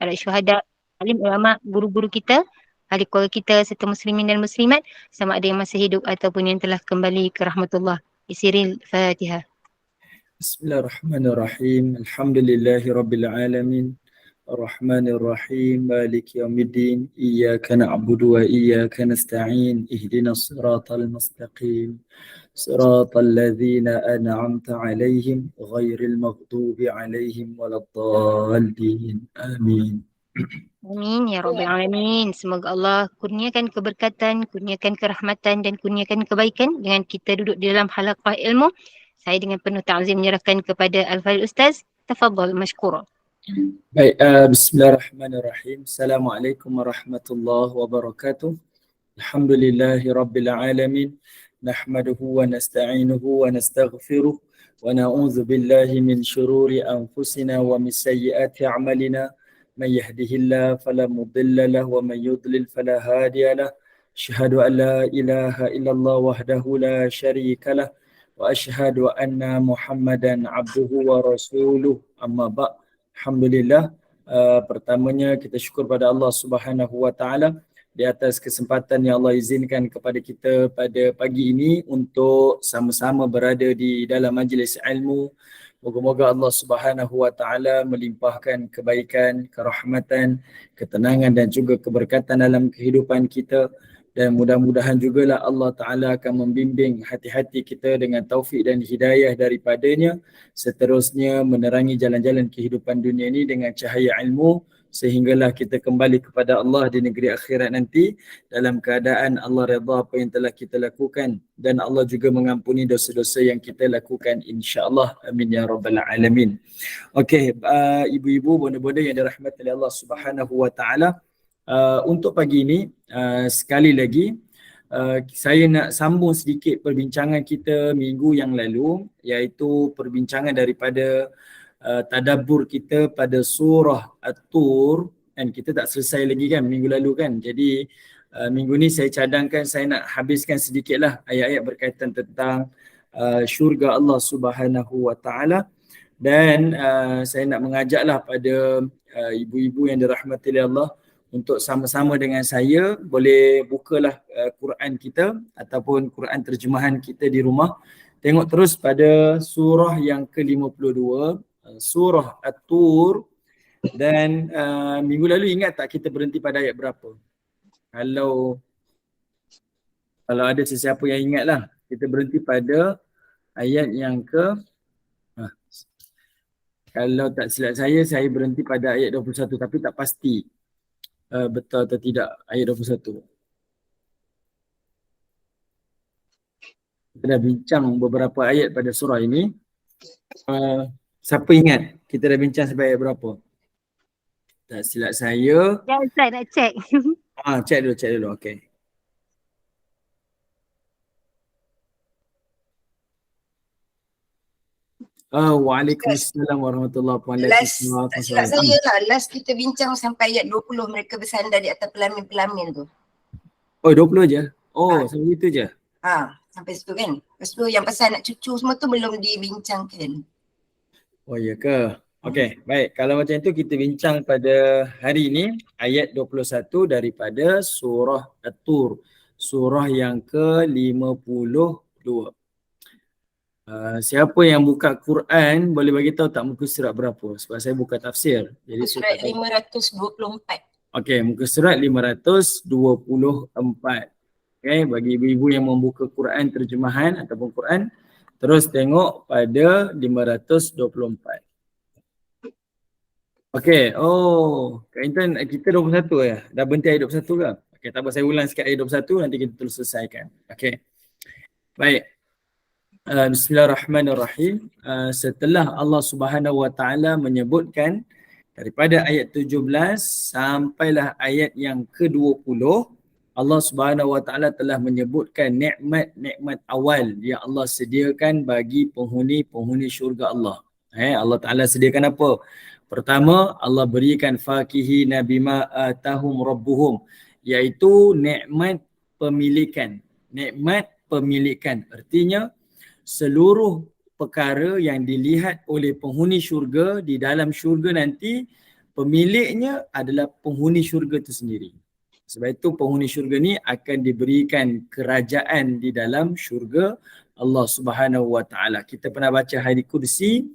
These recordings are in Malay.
para syuhada, alim ulama, guru-guru kita, ahli keluarga kita serta muslimin dan muslimat sama ada yang masih hidup ataupun yang telah kembali ke rahmatullah. Isiril Fatihah. Bismillahirrahmanirrahim. Alhamdulillahirabbil alamin. Ar-Rahmanir-Rahim. Maliki yaumiddin. Iyyaka na'budu wa iyyaka nasta'in. Ihdinas siratal mustaqim. Siratal ladzina an'amta 'alaihim ghairil maghdubi 'alaihim waladdallin. Amin. Amin ya rabbal alamin. Semoga Allah kurniakan keberkatan, kurniakan kerahmatan dan kurniakan kebaikan dengan kita duduk di dalam halaqah ilmu. Saya dengan penuh ta'zim menyerahkan kepada Al-Fadhil Ustaz. Tafadhal mashkura. Baik, bismillahirrahmanirrahim. Assalamualaikum warahmatullahi wabarakatuh. Alhamdulillahi rabbil alamin. Nahmaduhu wa nasta'inuhu wa nastaghfiruh wa na'udzu billahi min syururi anfusina wa min sayyiati a'malina. Man yahdihillahu fala mudilla lahu wa man yudlil fala hadiya lahu. Asyhadu an la ilaha illallah wahdahu la syarika lah wa asyhadu anna Muhammadan abduhu wa rasuluh. Amma ba'. Alhamdulillah, pertamanya kita syukur pada Allah Subhanahu wa taala di atas kesempatan yang Allah izinkan kepada kita pada pagi ini untuk sama-sama berada di dalam majlis ilmu. Moga-moga Allah Subhanahu wa taala melimpahkan kebaikan, kerahmatan, ketenangan dan juga keberkatan dalam kehidupan kita, dan mudah-mudahan jugalah Allah Ta'ala akan membimbing hati-hati kita dengan taufik dan hidayah daripadanya, seterusnya menerangi jalan-jalan kehidupan dunia ini dengan cahaya ilmu, sehinggalah kita kembali kepada Allah di negeri akhirat nanti dalam keadaan Allah redha apa yang telah kita lakukan dan Allah juga mengampuni dosa-dosa yang kita lakukan, insya-Allah. Amin ya rabbal alamin. Okey, ibu-ibu, bonda-bonda yang dirahmati oleh Allah Subhanahu wa taala, untuk pagi ini sekali lagi saya nak sambung sedikit perbincangan kita minggu yang lalu, iaitu perbincangan daripada tadabbur kita pada surah At-Tur, dan kita tak selesai lagi kan minggu lalu kan. Jadi minggu ni saya cadangkan saya nak habiskan sedikitlah ayat-ayat berkaitan tentang syurga Allah Subhanahu wa taala, dan saya nak mengajaklah pada ibu-ibu yang dirahmati oleh Allah untuk sama-sama dengan saya boleh bukalah Quran kita ataupun Quran terjemahan kita di rumah. Tengok terus pada surah yang ke-52, surah At-Tur. Dan minggu lalu ingat tak kita berhenti pada ayat berapa? Kalau ada sesiapa yang ingat lah, kita berhenti pada ayat yang ke kalau tak silap saya berhenti pada ayat 21, tapi tak pasti betul atau tidak ayat 21. Kita dah bincang beberapa ayat pada surah ini. Siapa ingat kita dah bincang sampai ayat berapa? Tak silap saya. Ya Ustaz, nak check. Check dulu. Okey. Waalaikumsalam warahmatullahi wabarakatuh. Tak silap saya lah, last kita bincang sampai ayat 20, mereka bersandar di atas pelamin-pelamin tu. Oh, 20 je? Sampai itu je? Sampai situ kan. Lepas tu yang pasal nak cucu semua tu belum dibincangkan. Oh ya ke? Okey, baik. Kalau macam itu kita bincang pada hari ini ayat 21 daripada surah At-Tur, surah yang ke-52. Siapa yang buka Quran boleh bagi tahu tak muka surat berapa? Sebab saya buka tafsir. Jadi surat 524. Okey, muka surat 524. Okey, bagi ibu-ibu yang membuka Quran terjemahan ataupun Quran, terus tengok pada 524. Okey, Kak Intan, kita 21 ya? Dah berhenti ayat 21 ke? Okey, tak apa, saya ulang sikit ayat 21, nanti kita terus selesaikan. Okey. Baik. Bismillahirrahmanirrahim. Setelah Allah Subhanahu wa taala menyebutkan daripada ayat 17 sampailah ayat yang ke-20, Allah Subhanahu wa taala telah menyebutkan nikmat-nikmat awal yang Allah sediakan bagi penghuni-penghuni syurga Allah. Allah Taala sediakan apa? Pertama, Allah berikan fakihina bima atahum rabbuhum, iaitu nikmat pemilikan. Nikmat pemilikan artinya seluruh perkara yang dilihat oleh penghuni syurga di dalam syurga nanti pemiliknya adalah penghuni syurga itu sendiri. Sebab itu penghuni syurga ni akan diberikan kerajaan di dalam syurga Allah Subhanahu Wa Taala. Kita pernah baca hadis kursi.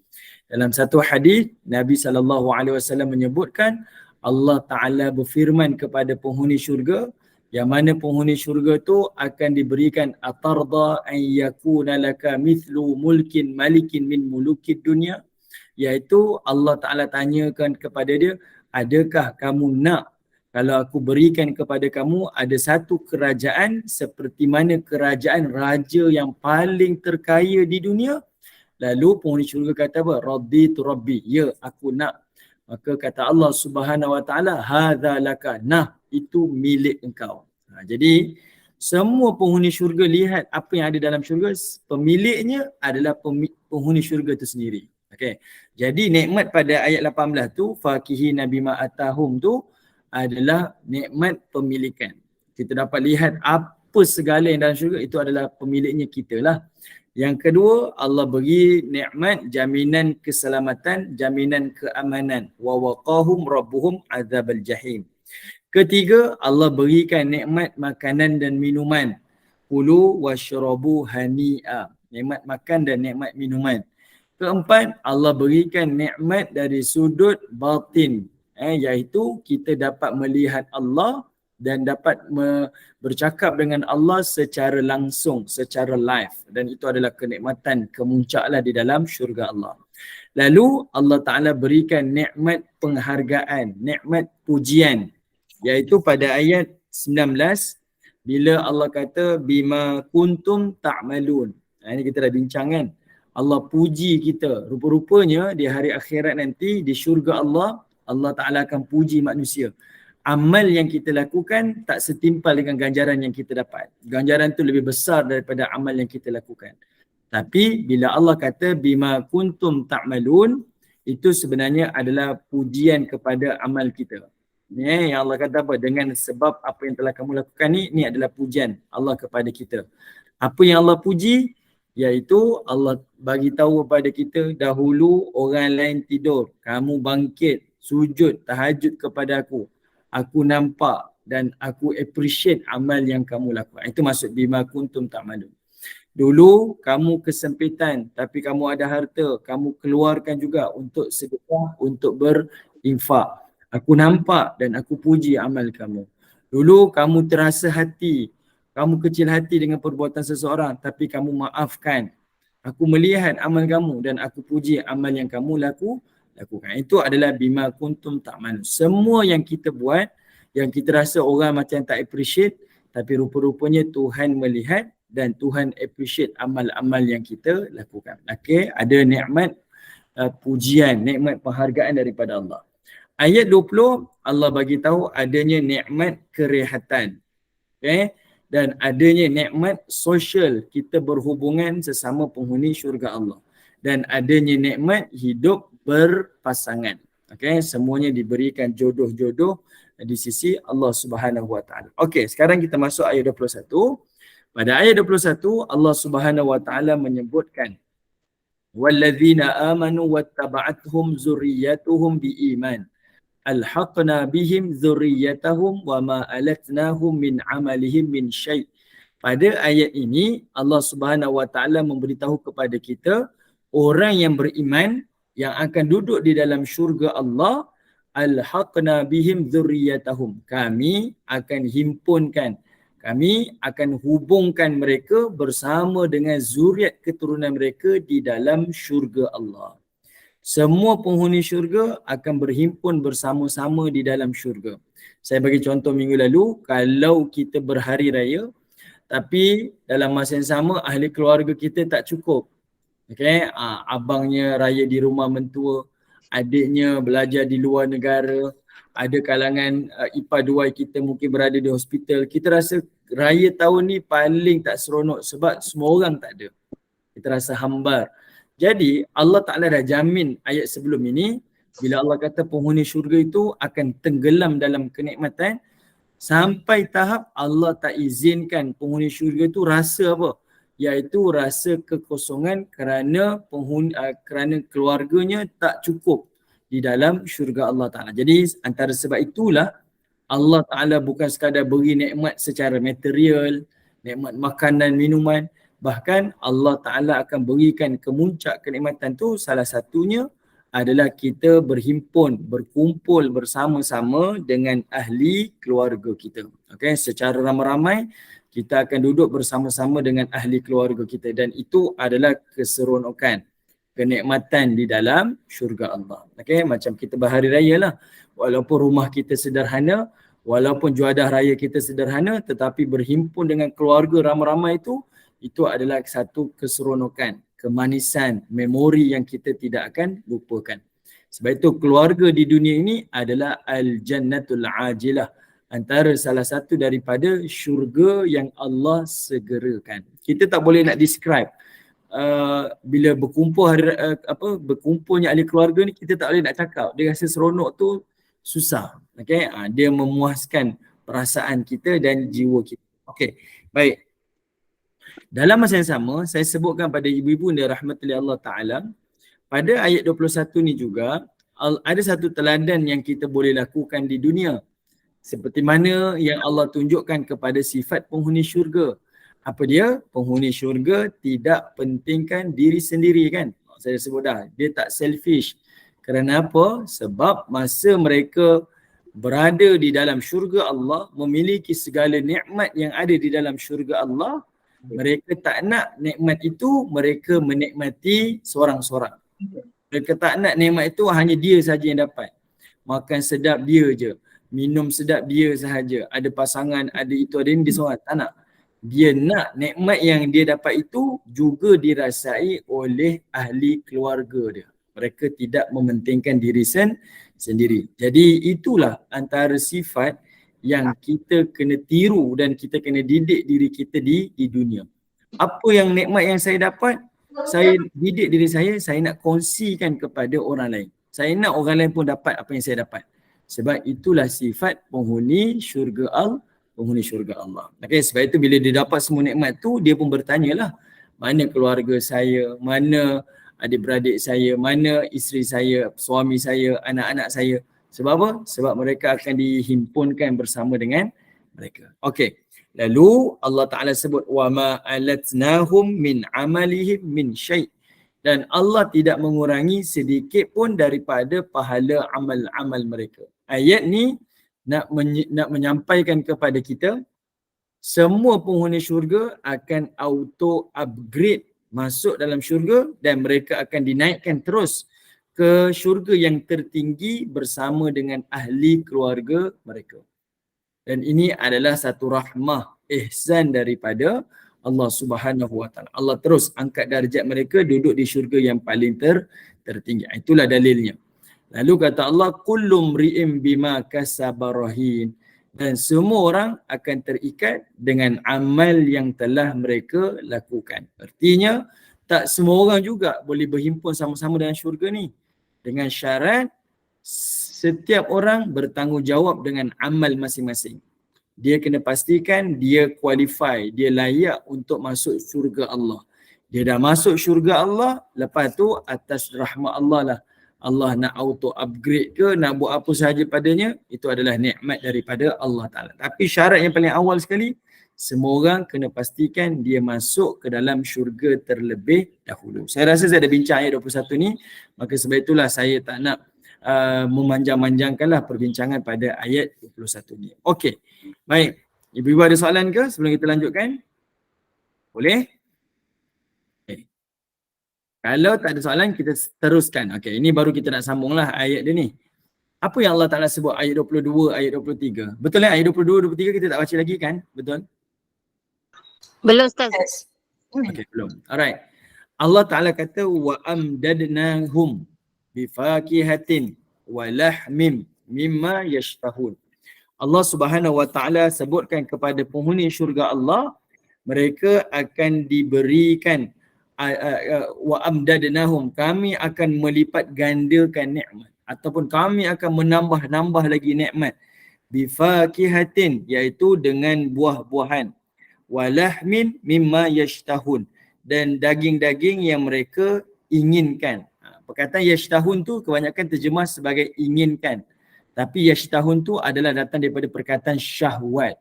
Dalam satu hadis Nabi SAW menyebutkan Allah Ta'ala berfirman kepada penghuni syurga, yang mana penghuni syurga tu akan diberikan atarda an yakuna laka mithlu mulkin malikin min mulukid dunya, iaitu Allah Ta'ala tanyakan kepada dia, adakah kamu nak kalau aku berikan kepada kamu ada satu kerajaan seperti mana kerajaan raja yang paling terkaya di dunia? Lalu penghuni syurga kata apa? Raditu rabbi. Ya, aku nak. Maka kata Allah Subhanahu Wa Taala, hadza laka. Nah, itu milik engkau. Jadi semua penghuni syurga lihat apa yang ada dalam syurga, pemiliknya adalah penghuni syurga itu sendiri. Okey. Jadi nikmat pada ayat 18 tu, fakihi nabi ma atahum tu adalah nikmat pemilikan. Kita dapat lihat apa segala yang dalam syurga itu adalah pemiliknya kita lah. Yang kedua, Allah beri nikmat jaminan keselamatan, jaminan keamanan. Wa waqahum rabbuhum azabal jahim. Ketiga, Allah berikan nikmat makanan dan minuman. Kulu washrabu hani'a. Nikmat makan dan nikmat minuman. Keempat, Allah berikan nikmat dari sudut batin, iaitu kita dapat melihat Allah dan dapat bercakap dengan Allah secara langsung, secara live, dan itu adalah kenikmatan kemuncaklah di dalam syurga Allah. Lalu Allah Ta'ala berikan nikmat penghargaan, nikmat pujian, iaitu pada ayat 19 bila Allah kata bima kuntum ta'malun. Ini kita dah bincang kan. Allah puji kita. Rupa-rupanya di hari akhirat nanti di syurga Allah, Allah Ta'ala akan puji manusia. Amal yang kita lakukan tak setimpal dengan ganjaran yang kita dapat. Ganjaran tu lebih besar daripada amal yang kita lakukan. Tapi bila Allah kata bima kuntum ta'malun, itu sebenarnya adalah pujian kepada amal kita. Ni yang Allah kata apa? Dengan sebab apa yang telah kamu lakukan ni adalah pujian Allah kepada kita. Apa yang Allah puji? Iaitu Allah bagi tahu kepada kita, dahulu orang lain tidur, kamu bangkit, sujud, tahajud kepada aku. Aku nampak dan aku appreciate amal yang kamu lakukan. Itu maksud bima kuntum ta'malun. Dulu kamu kesempitan tapi kamu ada harta, kamu keluarkan juga untuk sedekah, untuk berinfak. Aku nampak dan aku puji amal kamu. Dulu kamu terasa hati, kamu kecil hati dengan perbuatan seseorang tapi kamu maafkan. Aku melihat amal kamu dan aku puji amal yang kamu lakukan. Itu adalah bima kuntum ta'malun. Semua yang kita buat, yang kita rasa orang macam tak appreciate, tapi rupa-rupanya Tuhan melihat dan Tuhan appreciate amal-amal yang kita lakukan. Okey, ada nikmat pujian, nikmat penghargaan daripada Allah. Ayat 20, Allah bagi tahu adanya nikmat kerehatan. Okey, dan adanya nikmat sosial, kita berhubungan sesama penghuni syurga Allah. Dan adanya nikmat hidup berpasangan. Okey, semuanya diberikan jodoh-jodoh di sisi Allah Subhanahu Wa Taala. Okey, sekarang kita masuk ayat 21. Pada ayat 21 Allah Subhanahu Wa Taala menyebutkan walladzina amanu wattaba'athum zurriyyatuhum biiman alhaqna bihim zurriyyatahum wama alatnahum min amalihim min syai'. Pada ayat ini Allah Subhanahu Wa Taala memberitahu kepada kita orang yang beriman yang akan duduk di dalam syurga Allah, alhaqna bihim dzurriyyatahum. Kami akan himpunkan, kami akan hubungkan mereka bersama dengan zuriat keturunan mereka di dalam syurga Allah. Semua penghuni syurga akan berhimpun bersama-sama di dalam syurga. Saya bagi contoh minggu lalu, kalau kita berhari raya tapi dalam masa yang sama ahli keluarga kita tak cukup. Okay, abangnya raya di rumah mentua, adiknya belajar di luar negara, ada kalangan ipar dua kita mungkin berada di hospital. Kita rasa raya tahun ni paling tak seronok sebab semua orang tak ada. Kita rasa hambar. Jadi Allah Ta'ala dah jamin ayat sebelum ini, bila Allah kata penghuni syurga itu akan tenggelam dalam kenikmatan, sampai tahap Allah tak izinkan penghuni syurga itu rasa apa? Iaitu rasa kekosongan kerana kerana keluarganya tak cukup. di dalam syurga Allah Ta'ala. Jadi antara sebab itulah Allah Ta'ala bukan sekadar beri nikmat secara material, nikmat makanan, minuman. Bahkan Allah Ta'ala akan berikan kemuncak kenikmatan tu, salah satunya adalah kita berhimpun, berkumpul bersama-sama dengan ahli keluarga kita. Okay? Secara ramai-ramai, kita akan duduk bersama-sama dengan ahli keluarga kita. Dan itu adalah keseronokan, kenikmatan di dalam syurga Allah. Okay? Macam kita berhari raya lah. Walaupun rumah kita sederhana, walaupun juadah raya kita sederhana, tetapi berhimpun dengan keluarga ramai-ramai itu adalah satu keseronokan, kemanisan, memori yang kita tidak akan lupakan. Sebab itu keluarga di dunia ini adalah al-jannatul ajilah, antara salah satu daripada syurga yang Allah segerakan. Kita tak boleh nak describe bila berkumpul berkumpulnya ahli keluarga ni, kita tak boleh nak cakap. Dia rasa seronok tu susah. Okay? Dia memuaskan perasaan kita dan jiwa kita. Okay, baik. Dalam masa yang sama, saya sebutkan pada ibu-ibu yang dirahmati Allah Ta'ala, pada ayat 21 ni juga, ada satu teladan yang kita boleh lakukan di dunia. Seperti mana yang Allah tunjukkan kepada sifat penghuni syurga. Apa dia? Penghuni syurga tidak pentingkan diri sendiri kan. Saya sebut dah, dia tak selfish. Kerana apa? Sebab masa mereka berada di dalam syurga Allah, memiliki segala nikmat yang ada di dalam syurga Allah, mereka tak nak nikmat itu mereka menikmati seorang-seorang. Mereka tak nak nikmat itu hanya dia saja yang dapat. Makan sedap dia je, minum sedap dia sahaja, ada pasangan, ada itu, ada ini, dia seorang. Tak nak. Dia nak nikmat yang dia dapat itu juga dirasai oleh ahli keluarga dia. Mereka tidak mementingkan diri sendiri. Jadi itulah antara sifat yang kita kena tiru dan kita kena didik diri kita di dunia. Apa yang nikmat yang saya dapat, saya didik diri saya nak kongsikan kepada orang lain. Saya nak orang lain pun dapat apa yang saya dapat. Sebab itulah sifat penghuni syurga Allah. Okay, sebab itu bila dia dapat semua nikmat tu, dia pun bertanyalah, mana keluarga saya, mana adik-beradik saya, mana isteri saya, suami saya, anak-anak saya. Sebab apa? Sebab mereka akan dihimpunkan bersama dengan mereka. Okey. Lalu Allah Ta'ala sebut wa ma alatnahum min amalihim min syai'. Dan Allah tidak mengurangi sedikit pun daripada pahala amal-amal mereka. Ayat ni nak menyampaikan kepada kita, semua penghuni syurga akan auto upgrade masuk dalam syurga dan mereka akan dinaikkan terus ke syurga yang tertinggi bersama dengan ahli keluarga mereka. Dan ini adalah satu rahmah, ihsan daripada Allah Subhanahu Wa Taala. Allah terus angkat darjat mereka duduk di syurga yang paling tertinggi. Itulah dalilnya. Lalu kata Allah, kullu mri'in bima kasaba rahin. Dan semua orang akan terikat dengan amal yang telah mereka lakukan. Artinya, tak semua orang juga boleh berhimpun sama-sama dalam syurga ni. Dengan syarat, setiap orang bertanggungjawab dengan amal masing-masing. Dia kena pastikan dia qualify, dia layak untuk masuk syurga Allah. Dia dah masuk syurga Allah, lepas tu atas rahmat Allah lah. Allah nak auto upgrade ke, nak buat apa sahaja padanya, itu adalah nikmat daripada Allah Ta'ala. Tapi syarat yang paling awal sekali, semua orang kena pastikan dia masuk ke dalam syurga terlebih dahulu. Saya rasa saya dah bincang ayat 21 ni, maka sebab itulah saya tak nak memanjang-manjangkanlah perbincangan pada ayat 21 ni. Okey, baik. Ibu-ibu ada soalan ke sebelum kita lanjutkan? Boleh? Okay. Kalau tak ada soalan, kita teruskan. Okey, ini baru kita nak sambunglah ayat dia ni. Apa yang Allah Ta'ala sebut ayat 22, ayat 23? Betul ayat 22, 23 kita tak baca lagi kan? Betul? Belum Ustaz. Okey, belum. Alright. Allah Ta'ala kata wa amdadnahum bifakihatin wa lahmim mimma yashtahun. Allah Subhanahu Wa Ta'ala sebutkan kepada penghuni syurga Allah, mereka akan diberikan wa amdadnahum, kami akan melipat gandakan nikmat ataupun kami akan menambah lagi nikmat, bifakihatin, iaitu dengan buah-buahan, wa lahmin mimma yashtahun, dan daging-daging yang mereka inginkan. Perkataan yashtahun tu kebanyakan terjemah sebagai inginkan. Tapi yashtahun tu adalah datang daripada perkataan syahwat.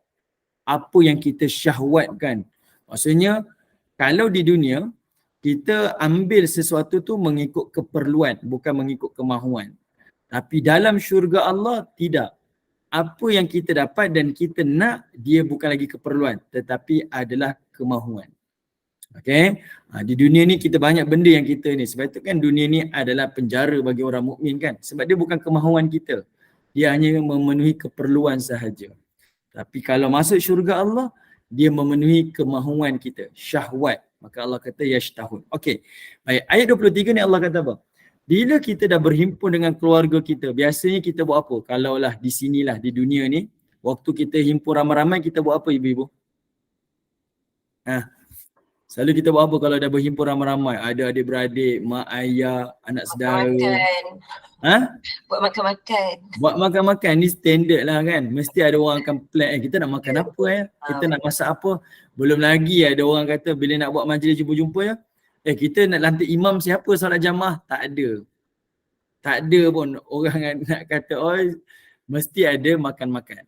Apa yang kita syahwatkan. Maksudnya, kalau di dunia, kita ambil sesuatu tu mengikut keperluan, bukan mengikut kemahuan. Tapi dalam syurga Allah, tidak. Apa yang kita dapat dan kita nak, dia bukan lagi keperluan, tetapi adalah kemahuan. Okay? Di dunia ni kita banyak benda yang kita ni. Sebab itu kan dunia ni adalah penjara bagi orang mukmin kan. Sebab dia bukan kemahuan kita. Dia hanya memenuhi keperluan sahaja. Tapi kalau masuk syurga Allah, dia memenuhi kemahuan kita, syahwat. Maka Allah kata yashtahun. Okey. Baik, ayat 23 ni Allah kata apa? Bila kita dah berhimpun dengan keluarga kita, biasanya kita buat apa? Kalaulah di sinilah di dunia ni, waktu kita himpun ramai-ramai, kita buat apa ibu-ibu? Selalu kita buat apa kalau dah berhimpun ramai-ramai? Ada adik-beradik, mak ayah, anak saudara. Buat makan-makan. Buat makan-makan ni standard lah kan. Mesti ada orang akan plan, kita nak makan apa kita nak masak apa. Belum lagi ada orang kata bila nak buat majlis jumpa-jumpa kita nak lantik imam siapa solat jamaah. Tak ada. Tak ada pun orang nak kata mesti ada makan-makan.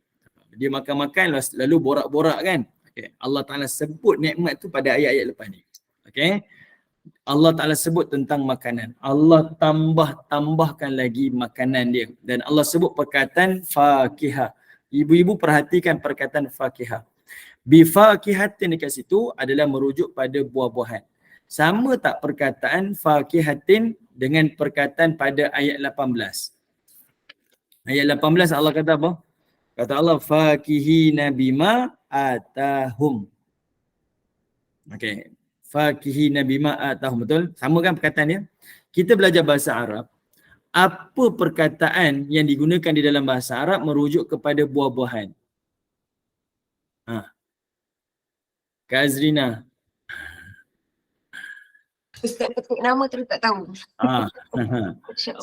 Dia makan-makan lalu borak-borak kan. Okay. Allah Ta'ala sebut nikmat tu pada ayat-ayat lepas ni. Okay. Allah Ta'ala sebut tentang makanan. Allah tambahkan lagi makanan dia. Dan Allah sebut perkataan fakihah. Ibu-ibu perhatikan perkataan fakihah. Bifakihatin dekat situ adalah merujuk pada buah-buahan. Sama tak perkataan fakihatin dengan perkataan pada ayat 18? Ayat 18 Allah kata apa? Kata Allah fakihina bima atahum. Okey. Fakihina bima atahum, betul? Sama kan perkataan dia? Kita belajar bahasa Arab. Apa perkataan yang digunakan di dalam bahasa Arab merujuk kepada buah-buahan? Kak Azrina. Ustaz petik nama terus tak tahu.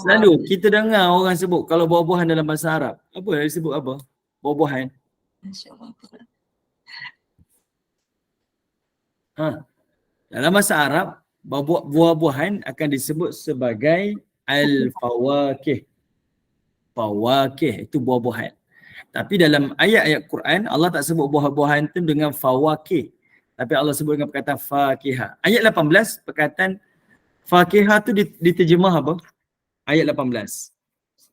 Selalu kita dengar orang sebut kalau buah-buahan dalam bahasa Arab. Apa dia sebut apa? Buah-buahan. Dalam bahasa Arab, buah-buahan akan disebut sebagai al-fawakih. Fawakih itu buah-buahan. Tapi dalam ayat-ayat Quran, Allah tak sebut buah-buahan itu dengan fawakih. Tapi Allah sebut dengan perkataan fakihah. Ayat 18, perkataan fakihah tu diterjemah apa? Ayat 18.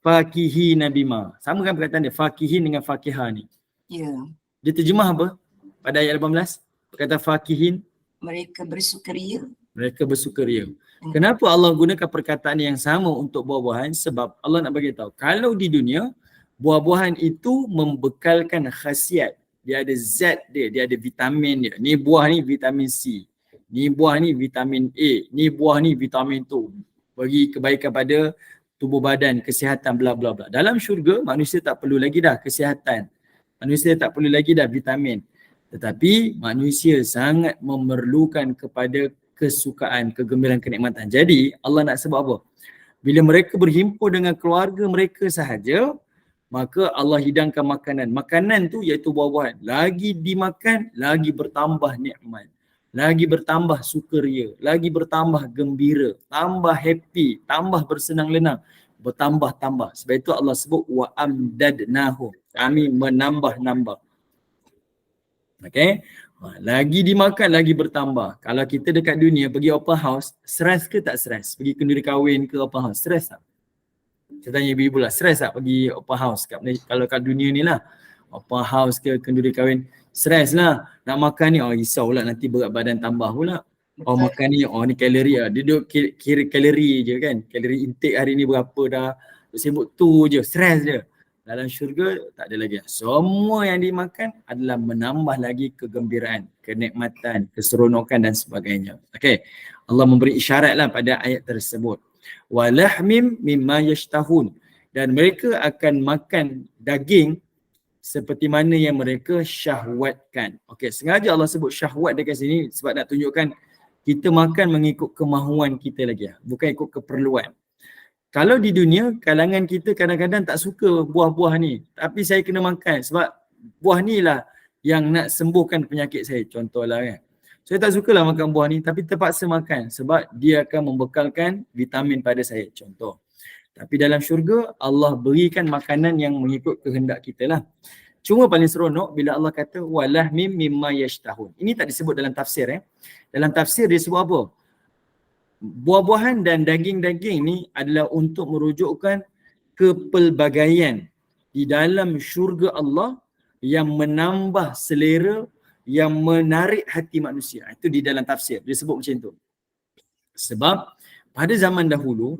Fakihina bima. Sama kan perkataan dia, fakihin dengan fakihah ni. Ya. Diterjemah apa? Pada ayat 18, perkataan fakihin. Mereka bersukaria. Mereka bersukaria. Kenapa Allah gunakan perkataan yang sama untuk buah-buahan? Sebab Allah nak bagi tahu, kalau di dunia, buah-buahan itu membekalkan khasiat. Dia ada zat dia ada vitamin dia. Ni buah ni vitamin C. Ni buah ni vitamin A. Ni buah ni vitamin tu. Bagi kebaikan pada tubuh badan, kesihatan, bla bla bla. Dalam syurga, manusia tak perlu lagi dah kesihatan. Manusia tak perlu lagi dah vitamin. Tetapi manusia sangat memerlukan kepada kesukaan, kegembiraan, kenikmatan. Jadi Allah nak sebut apa? Bila mereka berhimpun dengan keluarga mereka sahaja, maka Allah hidangkan makanan. Makanan tu iaitu buah-buahan. Lagi dimakan, lagi bertambah nikmat. Lagi bertambah sukaria. Lagi bertambah gembira. Tambah happy. Tambah bersenang lenang. Bertambah-tambah. Sebab itu Allah sebut wa amdadnahu. Kami menambah-nambah. Okay. Lagi dimakan, lagi bertambah. Kalau kita dekat dunia pergi open house, stres ke tak stres? Pergi kenduri kahwin ke open house, stres tak? Saya tanya ibu-ibu lah, stres tak pergi open house kat Malaysia? Kalau kat dunia ni lah, open house ke kenduri kahwin, stres lah. Nak makan ni, risau lah nanti berat badan tambah pula. Makan ni, ni kalori lah. Dia duduk kira kalori je kan. Kalori intake hari ni berapa dah. Sibuk tu je, stres je. Dalam syurga tak ada lagi. Semua yang dimakan adalah menambah lagi kegembiraan, kenikmatan, keseronokan dan sebagainya. Okey. Allah memberi isyarat lah pada ayat tersebut. Walahmim mimma yashtahun. Dan mereka akan makan daging seperti mana yang mereka syahwatkan. Okey, sengaja Allah sebut syahwat dekat sini sebab nak tunjukkan kita makan mengikut kemahuan kita lagi. Bukan ikut keperluan. Kalau di dunia, kalangan kita kadang-kadang tak suka buah-buah ni. Tapi saya kena makan sebab buah ni lah yang nak sembuhkan penyakit saya. Contohlah kan. Saya tak sukalah makan buah ni tapi terpaksa makan sebab dia akan membekalkan vitamin pada saya. Contoh. Tapi dalam syurga Allah berikan makanan yang mengikut kehendak kita lah. Cuma paling seronok bila Allah kata walahmim mimma yashtahun. Ini tak disebut dalam tafsir. Dalam tafsir dia sebut apa? Buah-buahan dan daging-daging ni adalah untuk merujukkan kepelbagaian di dalam syurga Allah yang menambah selera, yang menarik hati manusia. Itu di dalam tafsir. Dia sebut macam tu. Sebab pada zaman dahulu,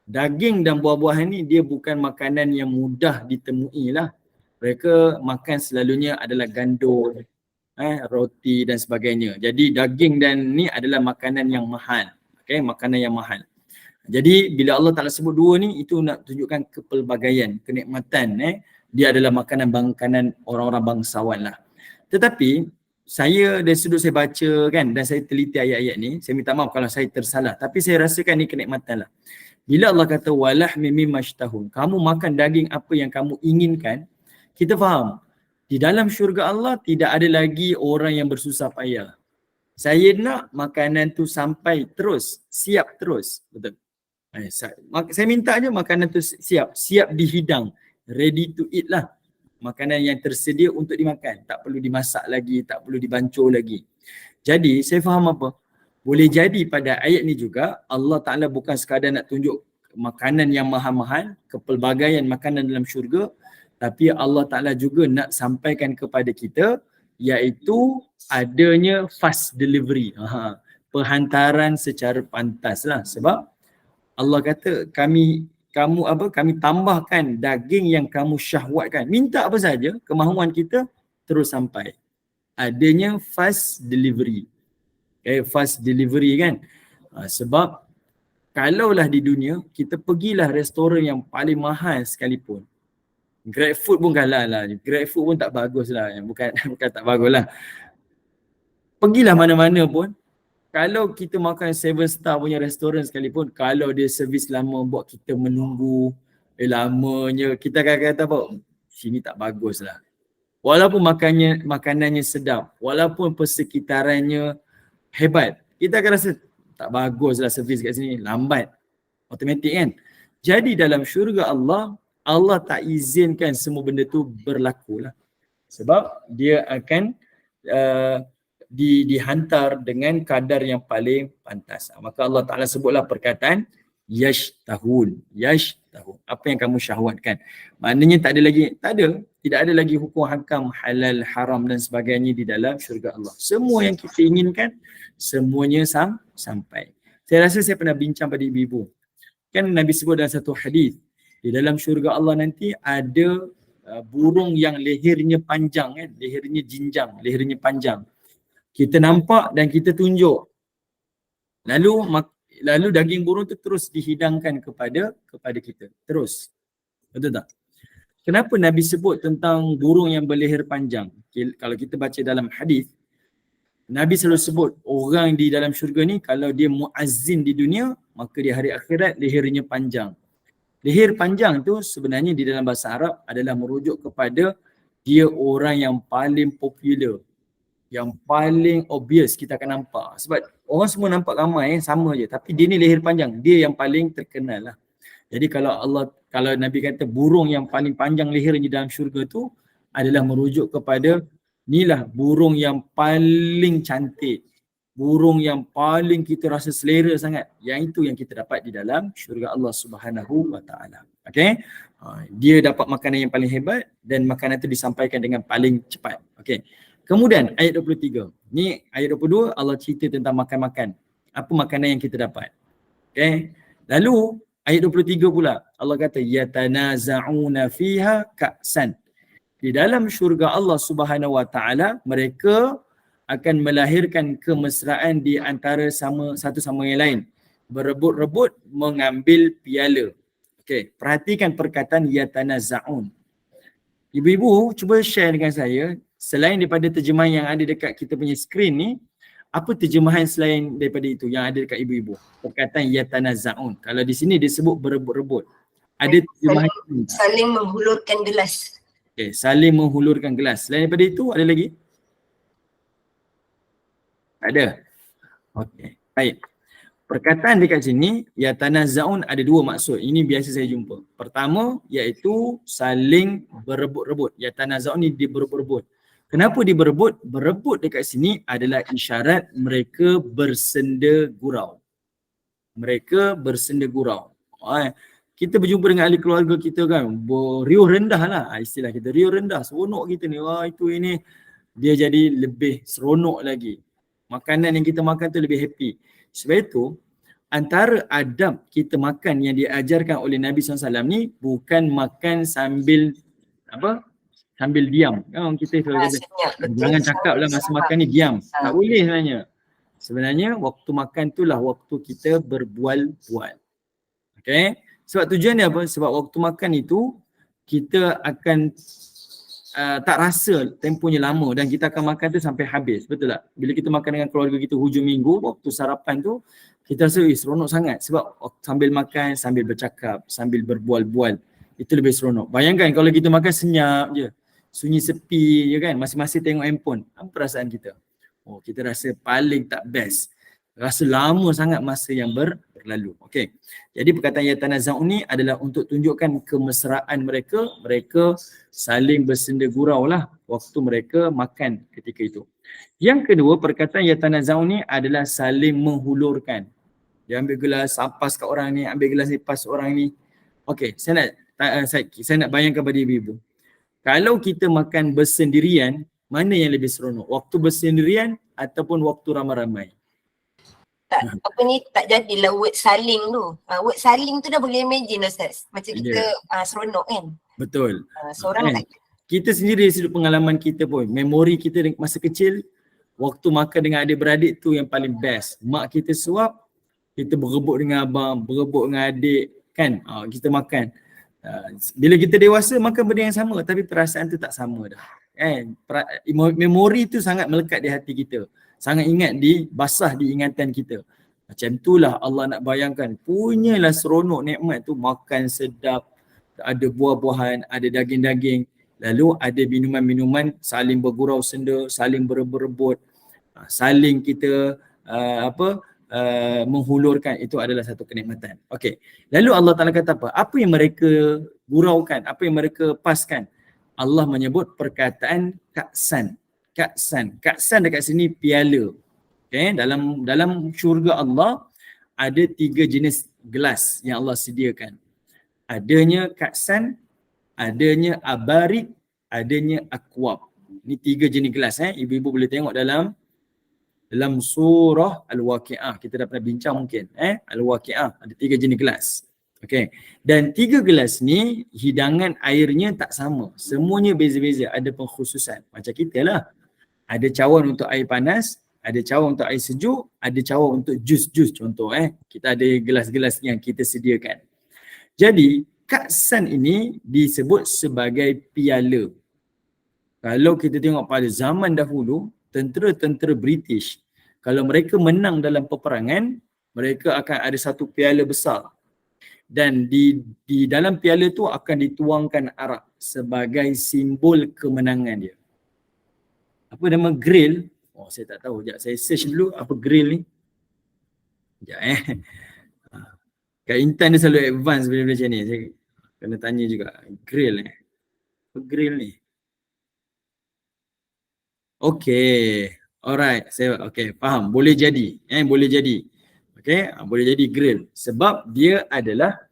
daging dan buah-buahan ni dia bukan makanan yang mudah ditemui lah. Mereka makan selalunya adalah gandum, roti dan sebagainya. Jadi daging dan ni adalah makanan yang mahal. Okay, makanan yang mahal. Jadi bila Allah Ta'ala sebut dua ni, itu nak tunjukkan kepelbagaian, kenikmatan. Dia adalah makanan orang-orang bangsawan lah. Tetapi saya dari sudut saya baca kan dan saya teliti ayat-ayat ni, saya minta maaf kalau saya tersalah. Tapi saya rasakan ni kenikmatan lah. Bila Allah kata walahmi mimma yashtahun, kamu makan daging apa yang kamu inginkan, kita faham. Di dalam syurga Allah tidak ada lagi orang yang bersusah payah. Saya nak makanan tu sampai terus, siap terus. Betul. Saya minta aja makanan tu siap dihidang, ready to eat lah. Makanan yang tersedia untuk dimakan, tak perlu dimasak lagi, tak perlu dibancur lagi. Jadi saya faham apa? Boleh jadi pada ayat ni juga Allah Ta'ala bukan sekadar nak tunjuk makanan yang mahal-mahal, kepelbagaian makanan dalam syurga, tapi Allah Ta'ala juga nak sampaikan kepada kita iaitu adanya fast delivery. Perhantaran secara pantas lah. Sebab Allah kata kami tambahkan daging yang kamu syahwatkan. Minta apa saja, kemahuan kita terus sampai. Adanya fast delivery. Fast delivery kan. Sebab kalaulah di dunia, kita pergilah restoran yang paling mahal sekalipun. Grab food pun kalah lah. Grab food pun tak bagus lah. Bukan tak bagus lah. Pergilah mana-mana pun. Kalau kita makan 7 star punya restoran sekalipun, kalau dia servis lama buat kita menunggu lamanya, kita akan kata apa? Sini tak bagus lah. Walaupun makanannya sedap, walaupun persekitarannya hebat, kita akan rasa tak bagus lah servis kat sini, lambat. Automatik kan? Jadi dalam syurga Allah tak izinkan semua benda tu berlaku lah. Sebab dia akan dihantar dengan kadar yang paling pantas. Maka Allah Ta'ala sebutlah perkataan yashtahun. Apa yang kamu syahwatkan. Maknanya tidak ada lagi hukum hakam halal, haram dan sebagainya di dalam syurga Allah. Semua yang kita inginkan, semuanya sampai. Saya rasa saya pernah bincang pada ibu-ibu. Kan Nabi sebut dalam satu hadis, di dalam syurga Allah nanti ada burung yang lehernya panjang kan, lehernya jinjang, lehernya panjang. Kita nampak dan kita tunjuk. Lalu daging burung tu terus dihidangkan kepada kita. Terus. Betul tak? Kenapa Nabi sebut tentang burung yang berleher panjang? Kalau kita baca dalam hadis, Nabi selalu sebut orang di dalam syurga ni kalau dia muazzin di dunia, maka di hari akhirat lehernya panjang. Leher panjang tu sebenarnya di dalam bahasa Arab adalah merujuk kepada dia orang yang paling popular, yang paling obvious kita akan nampak. Sebab orang semua nampak ramai sama je, tapi dia ni leher panjang, dia yang paling terkenal lah. Jadi kalau Nabi kata burung yang paling panjang lehernya dalam syurga tu adalah merujuk kepada inilah burung yang paling cantik, burung yang paling kita rasa selera sangat. Yang itu yang kita dapat di dalam syurga Allah Subhanahu wa taala. Okey? Dia dapat makanan yang paling hebat dan makanan itu disampaikan dengan paling cepat. Okey. Kemudian ayat 23. Ni ayat 22 Allah cerita tentang makan-makan. Apa makanan yang kita dapat. Okey. Lalu ayat 23 pula Allah kata yatanaza'una fiha ka'san. Di dalam syurga Allah Subhanahu wa taala mereka akan melahirkan kemesraan di antara satu sama yang lain. Berebut-rebut mengambil piala. Okey, perhatikan perkataan yatanaza'un. Ibu-ibu cuba share dengan saya, selain daripada terjemahan yang ada dekat kita punya skrin ni, apa terjemahan selain daripada itu yang ada dekat ibu-ibu? Perkataan yatanaza'un. Kalau di sini disebut berebut-rebut. Ada terjemahan saling menghulurkan gelas. Okey, saling menghulurkan gelas. Selain daripada itu ada lagi? Tak ada. Okey. Baik. Perkataan dekat sini yatanaza'un ada dua maksud. Ini biasa saya jumpa. Pertama iaitu saling berebut-rebut. Yatanaza'un ni dia berebut-rebut. Kenapa dia berebut? Berebut dekat sini adalah isyarat mereka bersenda gurau. Mereka bersenda gurau. Kita berjumpa dengan ahli keluarga kita kan, riuh rendah lah istilah kita, riuh rendah, seronok kita ni, itu ini, dia jadi lebih seronok lagi. Makanan yang kita makan tu lebih happy. Sebab itu, antara adab kita makan yang diajarkan oleh Nabi SAW ni bukan makan sambil sambil diam. Kita kata, jangan cakap lah masa makan ni diam. Tak boleh sebenarnya. Sebenarnya waktu makan tu lah waktu kita berbual-bual. Okay? Sebab tujuan dia apa? Sebab waktu makan itu kita akan tak rasa tempohnya lama dan kita akan makan tu sampai habis. Betul tak? Bila kita makan dengan keluarga kita hujung minggu, waktu sarapan tu kita rasa seronok sangat sebab sambil makan, sambil bercakap, sambil berbual-bual, itu lebih seronok. Bayangkan kalau kita makan senyap je, sunyi sepi je kan, masing-masing tengok handphone, apa perasaan kita? Kita rasa paling tak best. Rasa lama sangat masa yang berlalu. Okey. Jadi perkataan yatanaza'un ni adalah untuk tunjukkan kemesraan mereka. Mereka saling bersenda gurau lah waktu mereka makan ketika itu. Yang kedua, perkataan yatanaza'un ni adalah saling menghulurkan. Dia ambil gelas, ampas kat orang ni, ambil gelas lepas orang ni. Okey, saya nak bayangkan pada ibu-ibu. Kalau kita makan bersendirian, mana yang lebih seronok? Waktu bersendirian ataupun waktu ramai-ramai? Tak jadilah word saling tu. Word saling tu dah boleh imagine Ustaz. Macam kita seronok kan. Betul. Seorang tak. Kita sendiri dari sudut pengalaman kita pun, memori kita masa kecil, waktu makan dengan adik-beradik tu yang paling best. Mak kita suap, kita berebut dengan abang, berebut dengan adik kan. Kita makan. Bila kita dewasa makan benda yang sama tapi perasaan tu tak sama dah. Memori tu sangat melekat di hati kita. Sangat basah di ingatan kita. Macam itulah Allah nak bayangkan. Punyalah seronok nikmat tu, makan sedap, ada buah-buahan, ada daging-daging, lalu ada minuman-minuman, saling bergurau senda, saling berebut-rebut, saling kita menghulurkan. Itu adalah satu kenikmatan. Okey. Lalu Allah Ta'ala kata apa? Apa yang mereka guraukan? Apa yang mereka paskan? Allah menyebut perkataan ka'san. Ka'san dekat sini piala. Okay? Dalam syurga Allah ada 3 jenis gelas yang Allah sediakan. Adanya ka'san, adanya abarik, adanya akwab. Ini 3 jenis gelas. Ibu-ibu boleh tengok dalam surah Al-Waqi'ah. Kita dah pernah bincang mungkin. Al-Waqi'ah ada 3 jenis gelas. Okay. Dan 3 gelas ni hidangan airnya tak sama. Semuanya beza-beza. Ada pengkhususan. Macam kita lah. Ada cawan untuk air panas, ada cawan untuk air sejuk, ada cawan untuk jus-jus contoh. Kita ada gelas-gelas yang kita sediakan. Jadi, ka'san ini disebut sebagai piala. Kalau kita tengok pada zaman dahulu, tentera-tentera British, kalau mereka menang dalam peperangan, mereka akan ada satu piala besar. Dan di dalam piala tu akan dituangkan arak sebagai simbol kemenangan dia. Apa nama grill? Saya tak tahu. Sekejap saya search dulu apa grill ni. Sekejap Kat Intan dia selalu advance benda-benda macam ni. Saya kena tanya juga. Grill ni. Apa grill ni? Okay. Alright. Okay, faham. Boleh jadi. Boleh jadi. Okay. Boleh jadi grill. Sebab dia adalah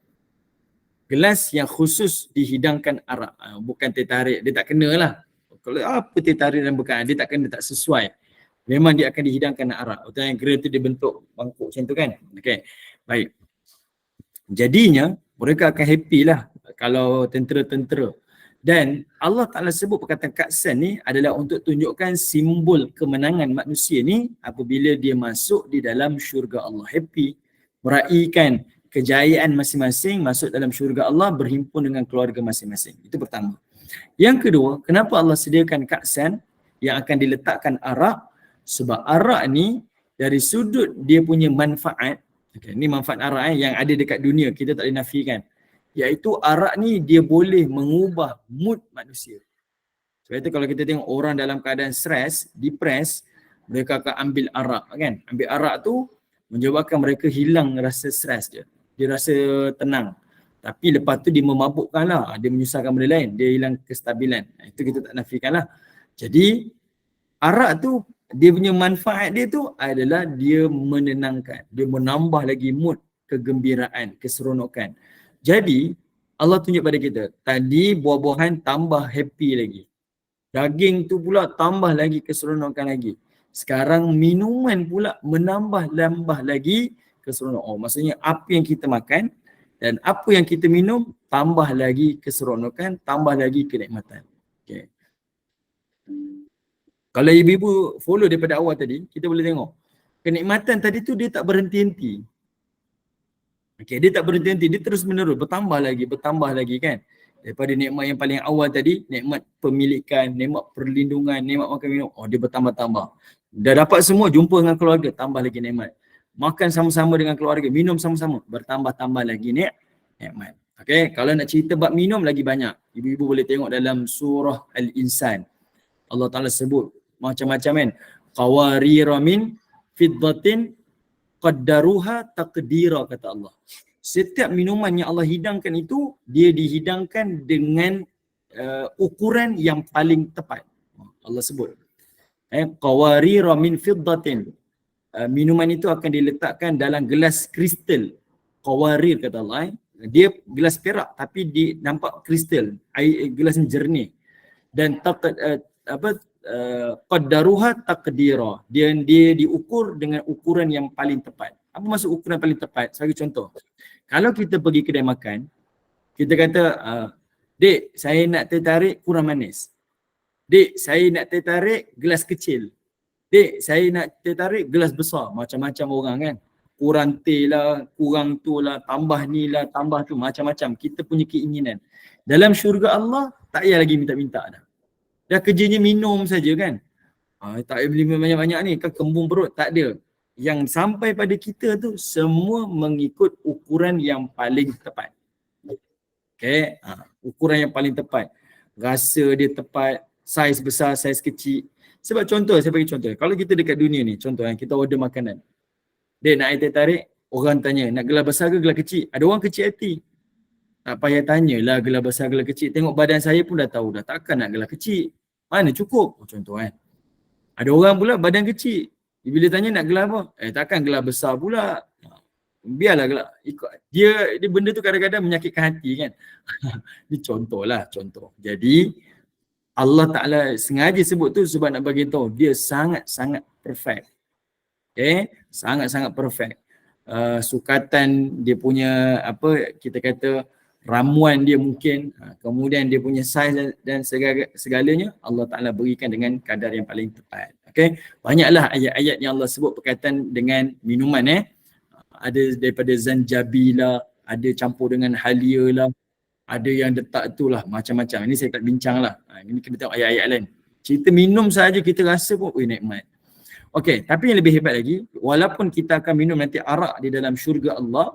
gelas yang khusus dihidangkan arak. Bukan teh tarik. Dia tak kena lah. Kalau apa teh tarik dan bukan, dia tak sesuai. Memang dia akan dihidangkan arak. Betul yang grill tu dia bentuk bangkuk macam tu kan. Okay. Baik. Jadinya mereka akan happy lah kalau tentera-tentera. Dan Allah Ta'ala sebut perkataan ka'san ni adalah untuk tunjukkan simbol kemenangan manusia ni apabila dia masuk di dalam syurga Allah. Happy. Meraihkan kejayaan masing-masing, masuk dalam syurga Allah, berhimpun dengan keluarga masing-masing. Itu pertama. Yang kedua, kenapa Allah sediakan ka'san yang akan diletakkan arak? Sebab arak ni dari sudut dia punya manfaat, ni manfaat arak yang ada dekat dunia, kita tak boleh nafikan. Iaitu arak ni dia boleh mengubah mood manusia. Sebab itu kalau kita tengok orang dalam keadaan stres, depress, mereka akan ambil arak kan. Ambil arak tu menyebabkan mereka hilang rasa stres dia. Dia rasa tenang. Tapi lepas tu dia memabukkan lah. Dia menyusahkan benda lain. Dia hilang kestabilan. Itu kita tak nafikan lah. Jadi arak tu dia punya manfaat dia tu adalah dia menenangkan. Dia menambah lagi mood kegembiraan, keseronokan. Jadi Allah tunjuk pada kita, tadi buah-buahan tambah happy lagi. Daging tu pula tambah lagi keseronokan lagi. Sekarang minuman pula menambah lagi keseronokan. Oh, maksudnya apa yang kita makan dan apa yang kita minum tambah lagi keseronokan, tambah lagi kenikmatan. Okay. Kalau ibu-ibu follow daripada awal tadi, kita boleh tengok kenikmatan tadi tu dia tak berhenti-henti. Okay, dia tak berhenti-henti, dia terus menerus, bertambah lagi kan. Daripada nikmat yang paling awal tadi, nikmat pemilikan, nikmat perlindungan, nikmat makan minum, oh dia bertambah-tambah. Dah dapat semua, jumpa dengan keluarga, tambah lagi nikmat. Makan sama-sama dengan keluarga, minum sama-sama, bertambah-tambah lagi nikmat. Okay, kalau nak cerita bab minum lagi banyak. Ibu-ibu boleh tengok dalam surah Al-Insan. Allah Ta'ala sebut macam-macam kan. Qawarira min fiddatin qaddaruha taqdira, kata Allah. Setiap minuman yang Allah hidangkan itu, dia dihidangkan dengan ukuran yang paling tepat. Allah sebut. Qawarira min fiddatin. Minuman itu akan diletakkan dalam gelas kristal. Qawarir, kata Allah. Dia gelas perak tapi dia nampak kristal. Gelas yang jernih. Dan qaddaruha taqdira. Dia diukur dengan ukuran yang paling tepat. Apa maksud ukuran paling tepat? Sebagai contoh, kalau kita pergi kedai makan, kita kata, Dek, saya nak teh tarik kurang manis. Dek, saya nak teh tarik gelas kecil. Dek, saya nak teh tarik gelas besar. Macam-macam orang kan. Kurang teh lah, kurang tu lah, tambah ni lah, tambah tu, macam-macam. Kita punya keinginan. Dalam syurga Allah, tak payah lagi minta-minta dah. Dah kerjanya minum saja kan. Tak payah beli banyak-banyak ni, kan kembung perut. Tak ada. Yang sampai pada kita tu semua mengikut ukuran yang paling tepat. Okay, ukuran yang paling tepat. Rasa dia tepat, saiz besar, saiz kecil. Sebab contoh, saya bagi contoh. Kalau kita dekat dunia ni, contoh yang kita order makanan. Dia nak air teh tarik, orang tanya, nak gelas besar ke gelas kecil? Ada orang kecil hati. Tak payah tanyalah gelas besar, gelas kecil. Tengok badan saya pun dah tahu dah, takkan nak gelas kecil. Mana cukup? Contoh kan. Ada orang pula badan kecil. Bila tanya nak gelas apa? Takkan gelas besar pula. Biarlah gelas. Dia benda tu kadang-kadang menyakitkan hati kan. Ini contohlah, contoh. Jadi Allah Ta'ala sengaja sebut tu sebab nak bagi tahu dia sangat-sangat perfect. Okay? Sangat-sangat perfect. Sukatan dia punya apa kita kata ramuan dia mungkin, kemudian dia punya saiz dan segalanya Allah Ta'ala berikan dengan kadar yang paling tepat. Okay? Banyaklah ayat-ayat yang Allah sebut berkaitan dengan minuman. Ada daripada zanjabil lah, ada campur dengan halia lah, ada yang letak tu lah, macam-macam. Ini saya tak bincang lah. Ini kita tengok ayat-ayat lain. Cerita minum saja kita rasa pun nikmat. Okay, tapi yang lebih hebat lagi, walaupun kita akan minum nanti arak di dalam syurga Allah,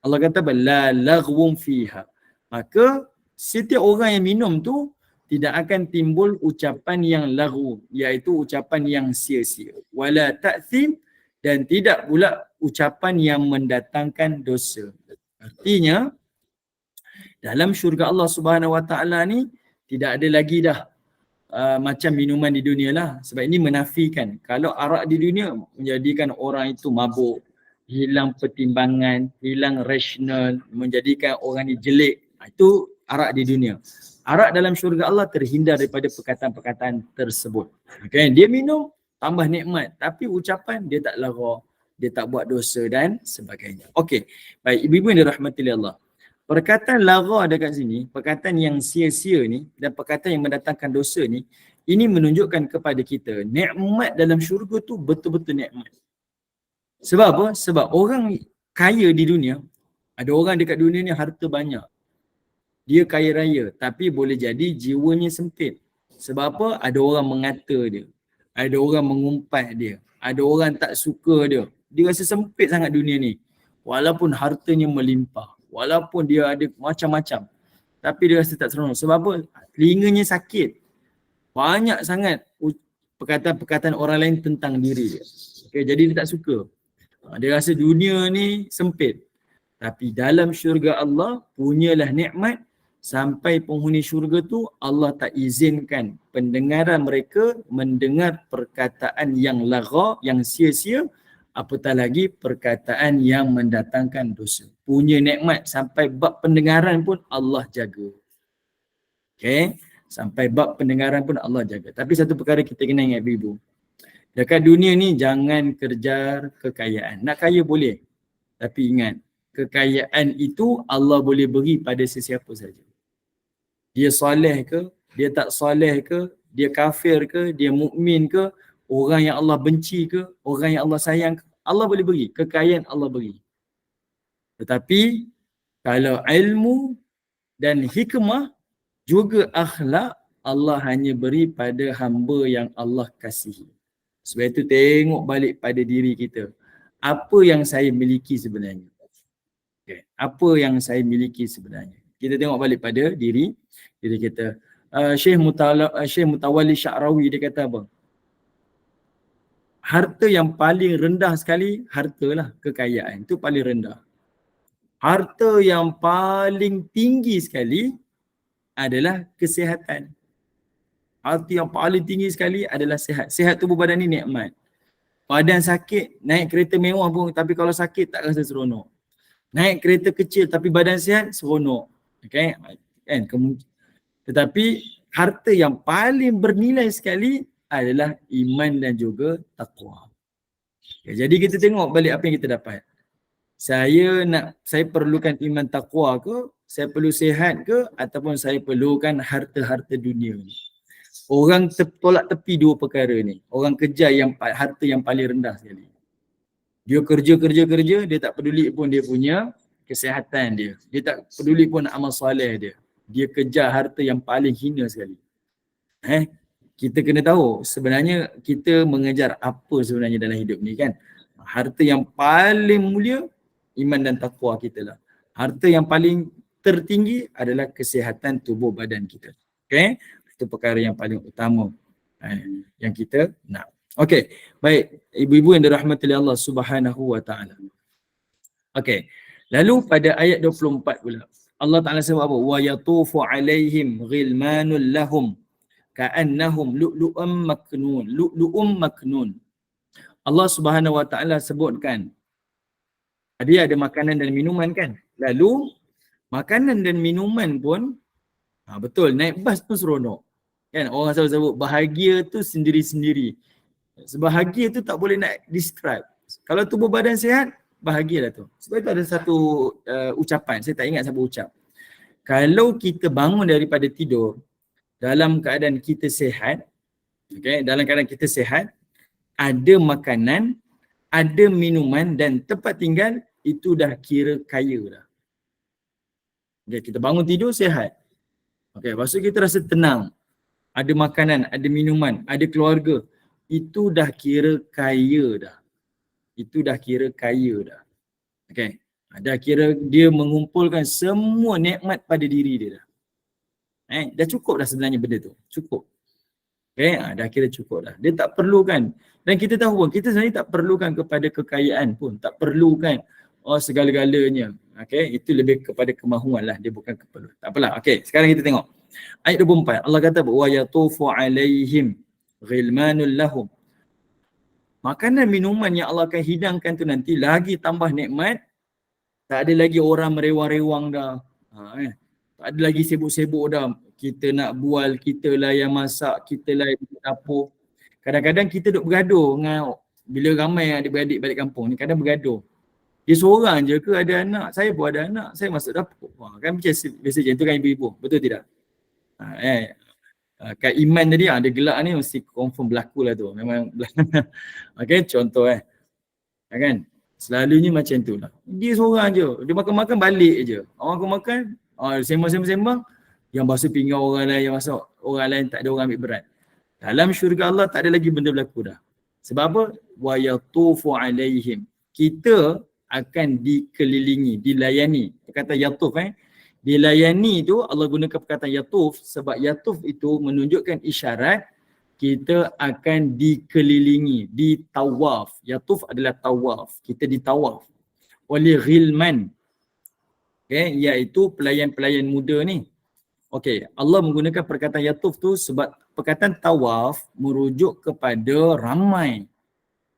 Allah kata la laghwum fiha. Maka setiap orang yang minum tu tidak akan timbul ucapan yang laghu, iaitu ucapan yang sia-sia. Wala ta'thim, dan tidak pula ucapan yang mendatangkan dosa. Artinya dalam syurga Allah Subhanahu Wa Taala ni tidak ada lagi dah macam minuman di dunia lah. Sebab ini menafikan kalau arak di dunia menjadikan orang itu mabuk, hilang pertimbangan, hilang rasional, menjadikan orang ni jelek. Itu arak di dunia. Arak dalam syurga Allah terhindar daripada perkataan-perkataan tersebut. Okay? Dia minum tambah nikmat, tapi ucapan dia tak lara, dia tak buat dosa dan sebagainya. Okey, baik ibu-ibu yang dirahmati Allah. Perkataan lara dekat sini, perkataan yang sia-sia ni dan perkataan yang mendatangkan dosa ni, ini menunjukkan kepada kita nikmat dalam syurga tu betul-betul nikmat. Sebab apa? Sebab orang kaya di dunia, ada orang dekat dunia ni harta banyak. Dia kaya raya tapi boleh jadi jiwanya sempit. Sebab apa? Ada orang mengata dia. Ada orang mengumpat dia. Ada orang tak suka dia. Dia rasa sempit sangat dunia ni. Walaupun hartanya melimpah. Walaupun dia ada macam-macam. Tapi dia rasa tak seronok. Sebab apa? Telinganya sakit. Banyak sangat perkataan-perkataan orang lain tentang diri dia. Okay, jadi dia tak suka. Dia rasa dunia ni sempit. Tapi dalam syurga Allah punyalah nikmat sampai penghuni syurga tu Allah tak izinkan pendengaran mereka mendengar perkataan yang lagha, yang sia-sia, apatah lagi perkataan yang mendatangkan dosa. Punya nikmat sampai bab pendengaran pun Allah jaga. Okay, sampai bab pendengaran pun Allah jaga. Tapi satu perkara kita kena ingat ibu-ibu. Dekat dunia ni jangan kejar kekayaan. Nak kaya boleh. Tapi ingat, kekayaan itu Allah boleh beri pada sesiapa saja. Dia soleh ke, dia tak soleh ke, dia kafir ke, dia mukmin ke, orang yang Allah benci ke, orang yang Allah sayang ke, Allah boleh beri. Kekayaan Allah beri. Tetapi kalau ilmu dan hikmah juga akhlak, Allah hanya beri pada hamba yang Allah kasihi. Sebab itu tengok balik pada diri kita. Apa yang saya miliki sebenarnya? Okay. Apa yang saya miliki sebenarnya? Kita tengok balik pada diri kita. Syekh Mutawalli Sya'rawi dia kata apa? Harta yang paling rendah sekali, hartalah kekayaan. Itu paling rendah. Harta yang paling tinggi sekali adalah kesihatan. Harta yang paling tinggi sekali adalah sihat. Sihat tubuh badan ni nikmat. Badan sakit, naik kereta mewah pun tapi kalau sakit tak rasa seronok. Naik kereta kecil tapi badan sihat, seronok. Okay? Kan? Tetapi harta yang paling bernilai sekali adalah iman dan juga taqwa. Okay, jadi kita tengok balik apa yang kita dapat. Saya perlukan iman taqwa ke, saya perlu sihat ke, ataupun saya perlukan harta-harta dunia ni. Orang tolak tepi dua perkara ni. Orang kejar harta yang paling rendah sekali. Dia kerja, dia tak peduli pun dia punya kesihatan dia. Dia tak peduli pun amal soleh dia. Dia kejar harta yang paling hina sekali. Kita kena tahu sebenarnya kita mengejar apa sebenarnya dalam hidup ni kan. Harta yang paling mulia, iman dan taqwa kita lah. Harta yang paling tertinggi adalah kesihatan tubuh badan kita. Okay? Itu perkara yang paling utama yang kita nak. Okey, baik ibu-ibu yang dirahmati Allah Subhanahu wa taala. Okey. Lalu pada ayat 24 pula Allah Taala sebut apa? Wa yatufu alaihim ghilmanul lahum ka'annahum lu'lu'um maknun. Allah Subhanahu wa taala sebutkan dia ada makanan dan minuman kan. Lalu makanan dan minuman pun betul, naik bas pun seronok. Kan orang selalu sebut bahagia tu sendiri-sendiri. Bahagia tu tak boleh nak describe. Kalau tubuh badan sihat, bahagialah tu. Sebab itu ada satu ucapan, saya tak ingat siapa ucap. Kalau kita bangun daripada tidur dalam keadaan kita sihat, okay, dalam keadaan kita sihat, ada makanan, ada minuman dan tempat tinggal, itu dah kira kaya dah. Okay, kita bangun tidur sihat. Okay, lepas tu kita rasa tenang. Ada makanan, ada minuman, ada keluarga. Itu dah kira kaya dah. Itu dah kira kaya dah. Okay. Dah kira dia mengumpulkan semua nikmat pada diri dia dah. Dah cukup dah sebenarnya benda tu. Cukup. Okay. Dah kira cukup dah. Dia tak perlukan. Dan kita tahu pun, kita sebenarnya tak perlukan kepada kekayaan pun. Tak perlukan segala-galanya. Okay. Itu lebih kepada kemahuan lah. Dia bukan keperluan. Tak apalah. Okay. Sekarang kita tengok. Ayat 24. Allah kata, wa yatufu alaihim ghilmanul lahum. Makanan minuman yang Allah akan hidangkan tu nanti lagi tambah nikmat. Tak ada lagi orang merewang-rewang dah. Tak ada lagi sibuk-sibuk dah. Kita nak bual, kita lah yang masak, kita lah yang dapur. Kadang-kadang kita duk bergaduh dengan bila ramai adik-beradik balik kampung ni, kadang bergaduh. Dia seorang je ke ada anak? Saya pun ada anak, saya masuk dapur. Kan biasa je, itu kan ibu-ibu. Betul tidak? Kat Iman tadi ada gelak ni mesti confirm berlaku lah tu. Memang okay, contoh kan. Selalunya macam tu lah. Dia seorang je. Dia makan-makan balik je. Orang makan, sembang-sembang. Yang basuh pinggan orang lain, yang masuk orang lain tak ada orang ambil berat. Dalam syurga Allah tak ada lagi benda berlaku dah. Sebab apa? Wa yatufu alaihim. Kita akan dikelilingi, dilayani. Perkataan yatuf dilayani tu Allah gunakan perkataan yatuf sebab yatuf itu menunjukkan isyarat kita akan dikelilingi, ditawaf. Yatuf adalah tawaf. Kita ditawaf oleh ghilman. Okay, iaitu pelayan-pelayan muda ni. Okey, Allah menggunakan perkataan yatuf tu sebab perkataan tawaf merujuk kepada ramai.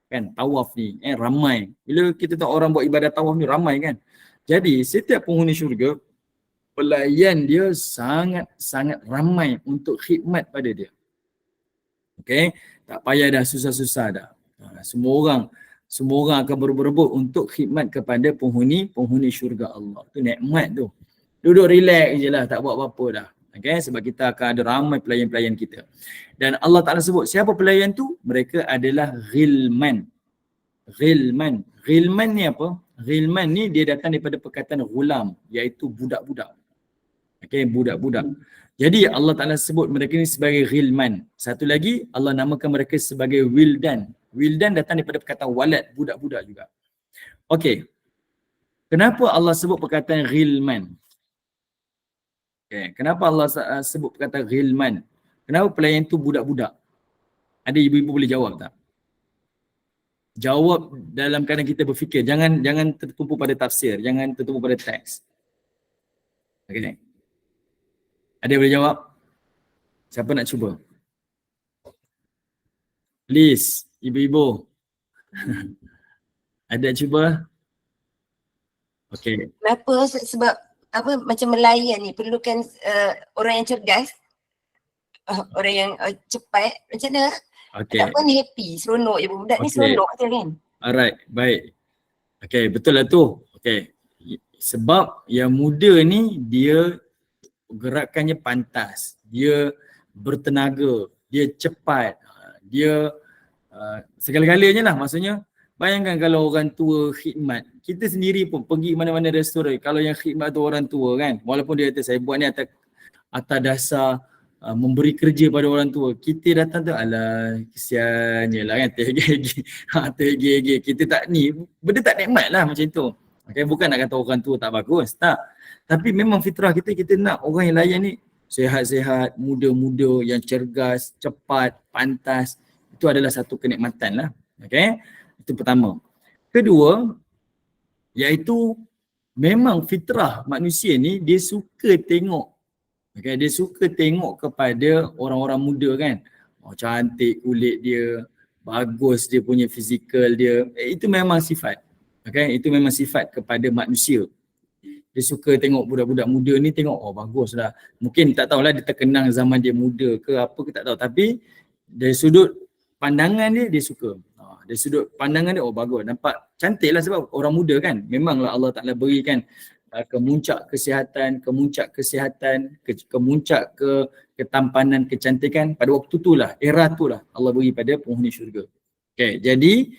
Kan, tawaf ni, ramai. Bila kita tahu orang buat ibadah tawaf ni ramai kan. Jadi, setiap penghuni syurga, pelayan dia sangat-sangat ramai untuk khidmat pada dia. Okey, tak payah dah susah-susah dah. Semua orang akan berebut untuk khidmat kepada penghuni syurga Allah. Tu nikmat tu. Duduk relax je lah, tak buat apa-apa dah. Okay? Sebab kita akan ada ramai pelayan-pelayan kita. Dan Allah Ta'ala sebut, siapa pelayan tu? Mereka adalah ghilman. Ghilman ni apa? Ghilman ni dia datang daripada perkataan ghulam, iaitu budak-budak. Okay, budak-budak. Jadi Allah Ta'ala sebut mereka ni sebagai ghilman. Satu lagi, Allah namakan mereka sebagai wildan. Wildan datang daripada perkataan walad, budak-budak juga. Okay. Kenapa Allah sebut perkataan ghilman? Okay. Kenapa Allah sebut perkataan ghilman? Kenapa pelayan tu budak-budak? Ada ibu-ibu boleh jawab tak? Jawab dalam keadaan kita berfikir. Jangan tertumpu pada tafsir. Jangan tertumpu pada teks. Okay. Ada yang boleh jawab? Siapa nak cuba? Please, ibu-ibu. Ada cuba? Okay. Kenapa? Sebab apa macam melayan ni perlukan orang yang cerdas, orang yang cepat. Macam mana? Okay. Tak apa ni happy, seronok je. Budak ni seronok je kan? Alright, baik. Okay, betul lah tu. Okay. Sebab yang muda ni dia gerakannya pantas, dia bertenaga, dia cepat, dia segala-galanya lah. Maksudnya bayangkan kalau orang tua khidmat, kita sendiri pun pergi mana-mana restoran, kalau yang khidmat tu orang tua kan, walaupun dia kata saya buat ni atas dasar memberi kerja pada orang tua, kita datang tu alah kesiannya lah kan, terhegi-hegi, kita tak ni, benda tak nikmat lah macam tu. Okay, bukan nak kata orang tua tak bagus, tak. Tapi memang fitrah kita nak orang yang layan ni sihat-sihat, muda-muda, yang cergas, cepat, pantas. Itu adalah satu kenikmatan lah. Okay, itu pertama. Kedua, iaitu memang fitrah manusia ni dia suka tengok. Okay, dia suka tengok kepada orang-orang muda kan. Oh, cantik kulit dia, bagus dia punya fizikal dia. Itu memang sifat. Okay, itu memang sifat kepada manusia. Dia suka tengok budak-budak muda ni, tengok oh bagus lah. Mungkin tak tahulah dia terkenang zaman dia muda ke apa ke tak tahu. Tapi dari sudut pandangan dia suka. Dari sudut pandangan dia, oh bagus. Nampak cantik lah sebab orang muda kan. Memanglah Allah Ta'ala berikan kemuncak kesihatan, kemuncak ketampanan, kecantikan. Pada waktu tu lah, era tu lah Allah beri pada penghuni syurga. Okay, jadi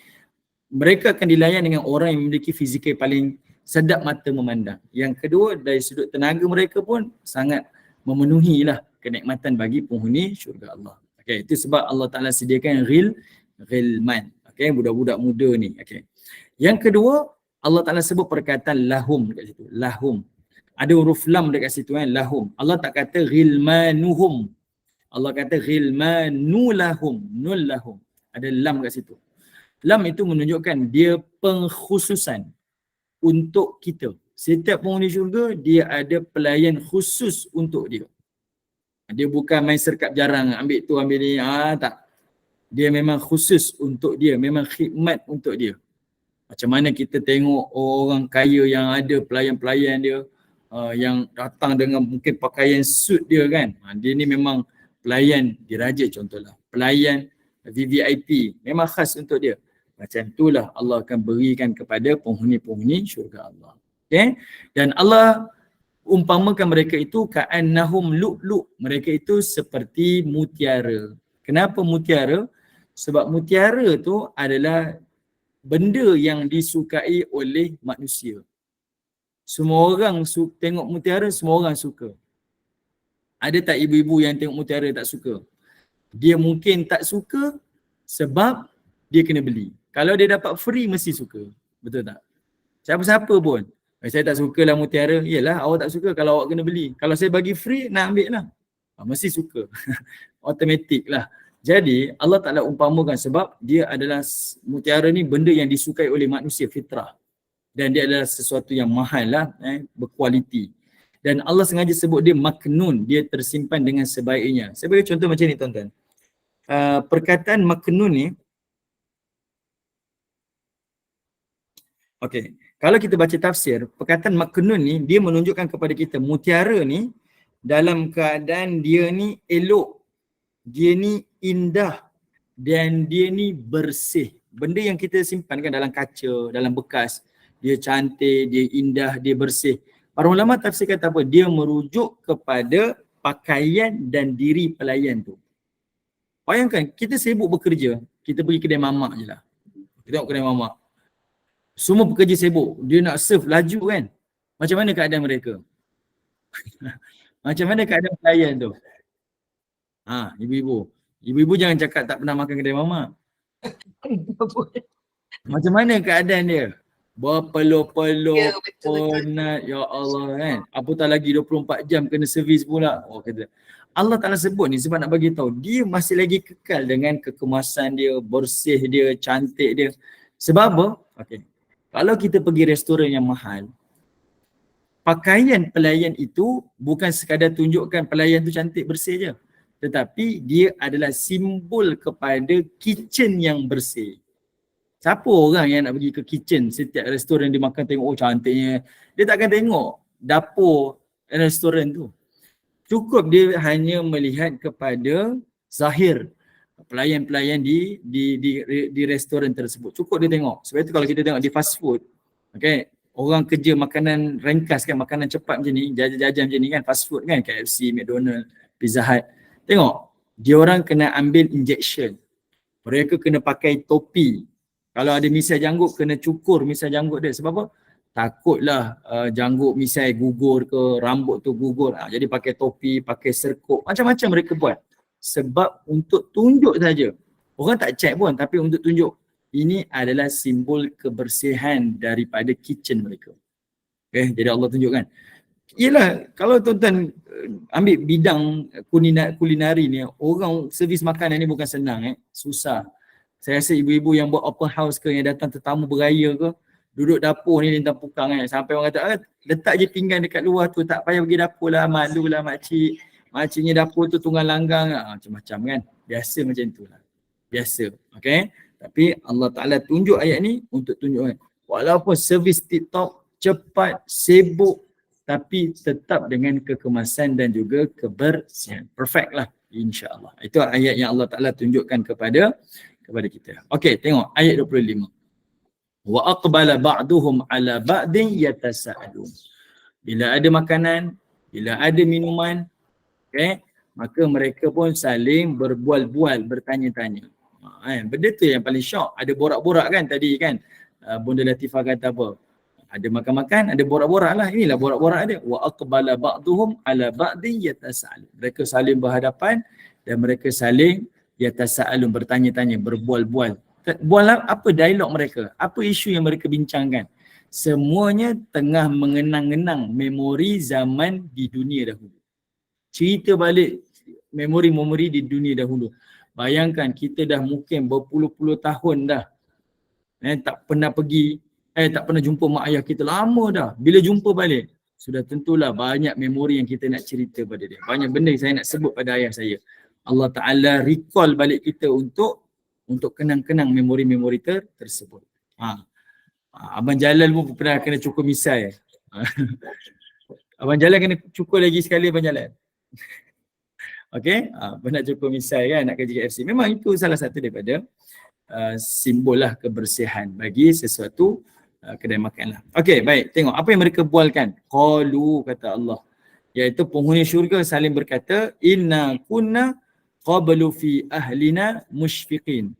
mereka akan dilayan dengan orang yang memiliki fizikal paling sedap mata memandang. Yang kedua, dari sudut tenaga mereka pun sangat memenuhilah kenikmatan bagi penghuni syurga Allah. Okay, itu sebab Allah Ta'ala sediakan ghilman. Okay, budak-budak muda ni. Okay. Yang kedua, Allah Ta'ala sebut perkataan lahum dekat situ. Lahum. Ada huruf lam dekat situ kan, lahum. Allah tak kata ghilmanuhum. Allah kata ghilmanu lahum. Nul lahum. Ada lam dekat situ. Lam itu menunjukkan dia pengkhususan untuk kita. Setiap penghuni syurga dia ada pelayan khusus untuk dia. Dia bukan main serkap jarang, ambil tu ambil ni, tak. Dia memang khusus untuk dia, memang khidmat untuk dia. Macam mana kita tengok orang kaya yang ada pelayan-pelayan dia, yang datang dengan mungkin pakaian suit dia kan. Dia ni memang pelayan diraja contohlah. Pelayan VVIP, memang khas untuk dia. Macam itulah Allah akan berikan kepada penghuni-penghuni syurga Allah. Okay? Dan Allah umpamakan mereka itu ka'annahum lu'lu'. Mereka itu seperti mutiara. Kenapa mutiara? Sebab mutiara tu adalah benda yang disukai oleh manusia. Semua orang tengok mutiara, semua orang suka. Ada tak ibu-ibu yang tengok mutiara tak suka? Dia mungkin tak suka sebab dia kena beli. Kalau dia dapat free mesti suka. Betul tak? Siapa-siapa pun. Saya tak sukalah mutiara. Yelah, awak tak suka kalau awak kena beli. Kalau saya bagi free, nak ambil lah. Mesti suka. Automatik lah. Jadi Allah Ta'ala umpamakan sebab dia adalah mutiara ni benda yang disukai oleh manusia fitrah. Dan dia adalah sesuatu yang mahal lah, berkualiti. Dan Allah sengaja sebut dia maknun, dia tersimpan dengan sebaiknya. Sebagai contoh macam ni tuan-tuan. Perkataan maknun ni, okey, kalau kita baca tafsir, perkataan maknun ni dia menunjukkan kepada kita mutiara ni dalam keadaan dia ni elok, dia ni indah dan dia ni bersih. Benda yang kita simpan kan dalam kaca, dalam bekas, dia cantik, dia indah, dia bersih. Para ulama tafsir kata apa? Dia merujuk kepada pakaian dan diri pelayan tu. Bayangkan, kita sibuk bekerja, kita pergi kedai mamak je lah. Kita tengok kedai mamak. Semua pekerja sibuk, dia nak serve laju kan. Macam mana keadaan mereka? Macam mana keadaan pelayan tu? Ibu-ibu. Ibu-ibu jangan cakap tak pernah makan kedai mamak. Macam mana keadaan dia? Berpeluh-peluh, penat, ya Allah kan. Apatah lagi 24 jam kena servis pula. Kata. Allah Ta'ala sebut ni sebab nak bagi tahu dia masih lagi kekal dengan kekemasan dia, bersih dia, cantik dia. Sebab apa? Okey. Kalau kita pergi restoran yang mahal, pakaian pelayan itu bukan sekadar tunjukkan pelayan tu cantik bersih je. Tetapi dia adalah simbol kepada kitchen yang bersih. Siapa orang yang nak pergi ke kitchen setiap restoran dia makan tengok cantiknya. Dia takkan tengok dapur restoran tu. Cukup dia hanya melihat kepada zahir pelayan-pelayan di restoran tersebut. Cukup dia tengok. Sebab itu kalau kita tengok di fast food, okay, orang kerja makanan ringkas kan, makanan cepat macam ni, jajan-jajan macam ni kan, fast food kan, KFC, McDonald, Pizza Hut. Tengok, dia orang kena ambil injection. Mereka kena pakai topi. Kalau ada misai janggut, kena cukur misai janggut dia. Sebab apa? Takutlah janggut misai gugur ke, rambut tu gugur. Jadi pakai topi, pakai serkup. Macam-macam mereka buat. Sebab untuk tunjuk saja. Orang tak check pun, tapi untuk tunjuk. Ini adalah simbol kebersihan daripada kitchen mereka. Okay, jadi Allah tunjukkan. Yelah, kalau tuan-tuan ambil bidang kulinari ni, orang servis makanan ni bukan senang. Susah. Saya rasa ibu-ibu yang buat open house ke, yang datang tetamu beraya ke, duduk dapur ni lintang pukang kan. Sampai orang kata, letak je pinggan dekat luar tu, tak payah pergi dapur lah, malu lah makcik. Makciknya dapur tu tunggang langgang lah. Macam-macam kan. Biasa macam tu lah. Biasa. Okay. Tapi Allah Ta'ala tunjuk ayat ni untuk tunjukkan. Walaupun servis TikTok cepat, sibuk, tapi tetap dengan kekemasan dan juga kebersihan. Perfect lah. InsyaAllah. Itu ayat yang Allah Ta'ala tunjukkan kepada kita. Okey, tengok ayat 25. Wa aqbala ba'duhum ala ba'din yatasaalun. Bila ada makanan, bila ada minuman, okey, maka mereka pun saling berbual-bual, bertanya-tanya. Benda tu yang paling syok. Ada borak-borak kan tadi kan. Bunda Latifah kata apa? Ada makan-makan, ada borak-borak lah. Inilah borak-borak dia. Wa aqbala ba'duhum ala ba'din yatasaalun. Mereka saling berhadapan dan mereka saling yatasaalun, bertanya-tanya, berbual-bual. Bual apa dialog mereka? Apa isu yang mereka bincangkan? Semuanya tengah mengenang-enang memori zaman di dunia dahulu. Cerita balik memori-memori di dunia dahulu. Bayangkan kita dah mungkin berpuluh-puluh tahun dah tak pernah pergi, tak pernah jumpa mak ayah kita, lama dah. Bila jumpa balik, sudah tentulah banyak memori yang kita nak cerita pada dia. Banyak benda yang saya nak sebut pada ayah saya. Allah Ta'ala recall balik kita untuk kenang-kenang memori-memori tersebut. Abang Jalal pun pernah kena cukur misai. Abang Jalal kena cukur lagi sekali Abang Jalal. Okey, pernah cukur misai kan, nak kerja KFC. Memang itu salah satu daripada simbol lah kebersihan bagi sesuatu kedai makan lah. Okey, baik. Tengok apa yang mereka bualkan. Qalu, kata Allah. Iaitu penghuni syurga saling berkata, inna kunna qablu fi ahlina musyfiqin.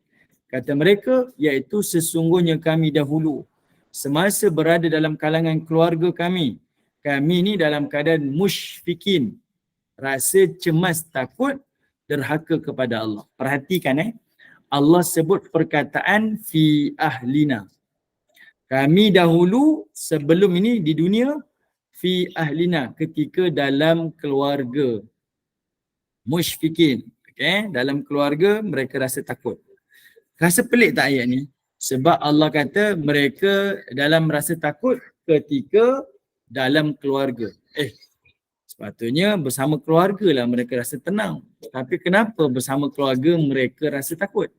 Kata mereka, iaitu sesungguhnya kami dahulu semasa berada dalam kalangan keluarga kami ni dalam keadaan musyfiqin, rasa cemas, takut, derhaka kepada Allah. Perhatikan Allah sebut perkataan fi ahlina. Kami dahulu sebelum ini di dunia, fi ahlina, ketika dalam keluarga. Musyfiqin, Okay? Dalam keluarga mereka rasa takut. Rasa pelik tak ayat ni? Sebab Allah kata mereka dalam rasa takut ketika dalam keluarga. Sepatutnya bersama keluarga lah mereka rasa tenang. Tapi kenapa bersama keluarga mereka rasa takut?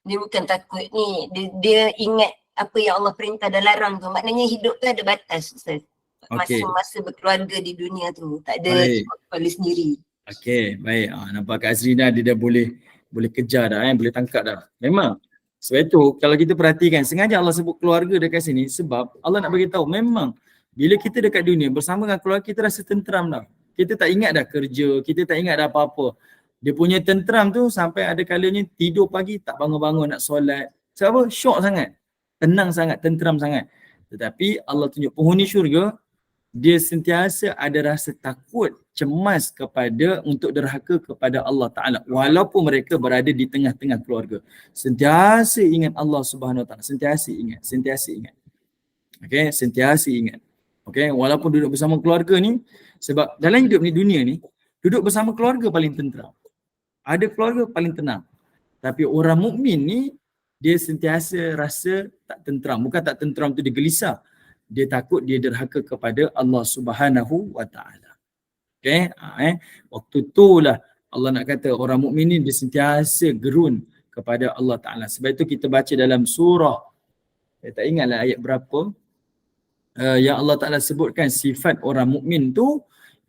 Dia bukan takut ni, dia ingat apa yang Allah perintah dan larang tu. Maknanya hidup tu ada batas, Ustaz. Masa-masa berkeluarga di dunia tu, tak ada ikut kepala sendiri. Okey, baik. Nampak Kak Azrina dia dah boleh kejar dah, boleh tangkap dah. Memang. Sebab itu kalau kita perhatikan, sengaja Allah sebut keluarga dekat sini sebab Allah nak bagi tahu memang bila kita dekat dunia bersama dengan keluarga kita rasa tenteram dah. Kita tak ingat dah kerja, kita tak ingat dah apa-apa. Dia punya tenteram tu sampai ada kalanya tidur pagi tak bangun-bangun nak solat. Sebab apa? Syok sangat. Tenang sangat, tenteram sangat. Tetapi Allah tunjuk penghuni syurga, dia sentiasa ada rasa takut, cemas untuk derhaka kepada Allah Ta'ala. Walaupun mereka berada di tengah-tengah keluarga. Sentiasa ingat Allah Subhanahu Wa Ta'ala. Sentiasa ingat. Okay, sentiasa ingat. Okay, walaupun duduk bersama keluarga ni, sebab dalam hidup ni, dunia ni, duduk bersama keluarga paling tenteram. Ada keluarga paling tenang. Tapi orang mukmin ni, dia sentiasa rasa tak tenteram. Bukan tak tenteram tu dia gelisah. Dia takut dia derhaka kepada Allah Subhanahu Wa Ta'ala. Okay? Waktu itulah Allah nak kata orang mukmin ni dia sentiasa gerun kepada Allah Ta'ala. Sebab itu kita baca dalam surah, saya tak ingatlah ayat berapa, yang Allah Ta'ala sebutkan sifat orang mukmin tu,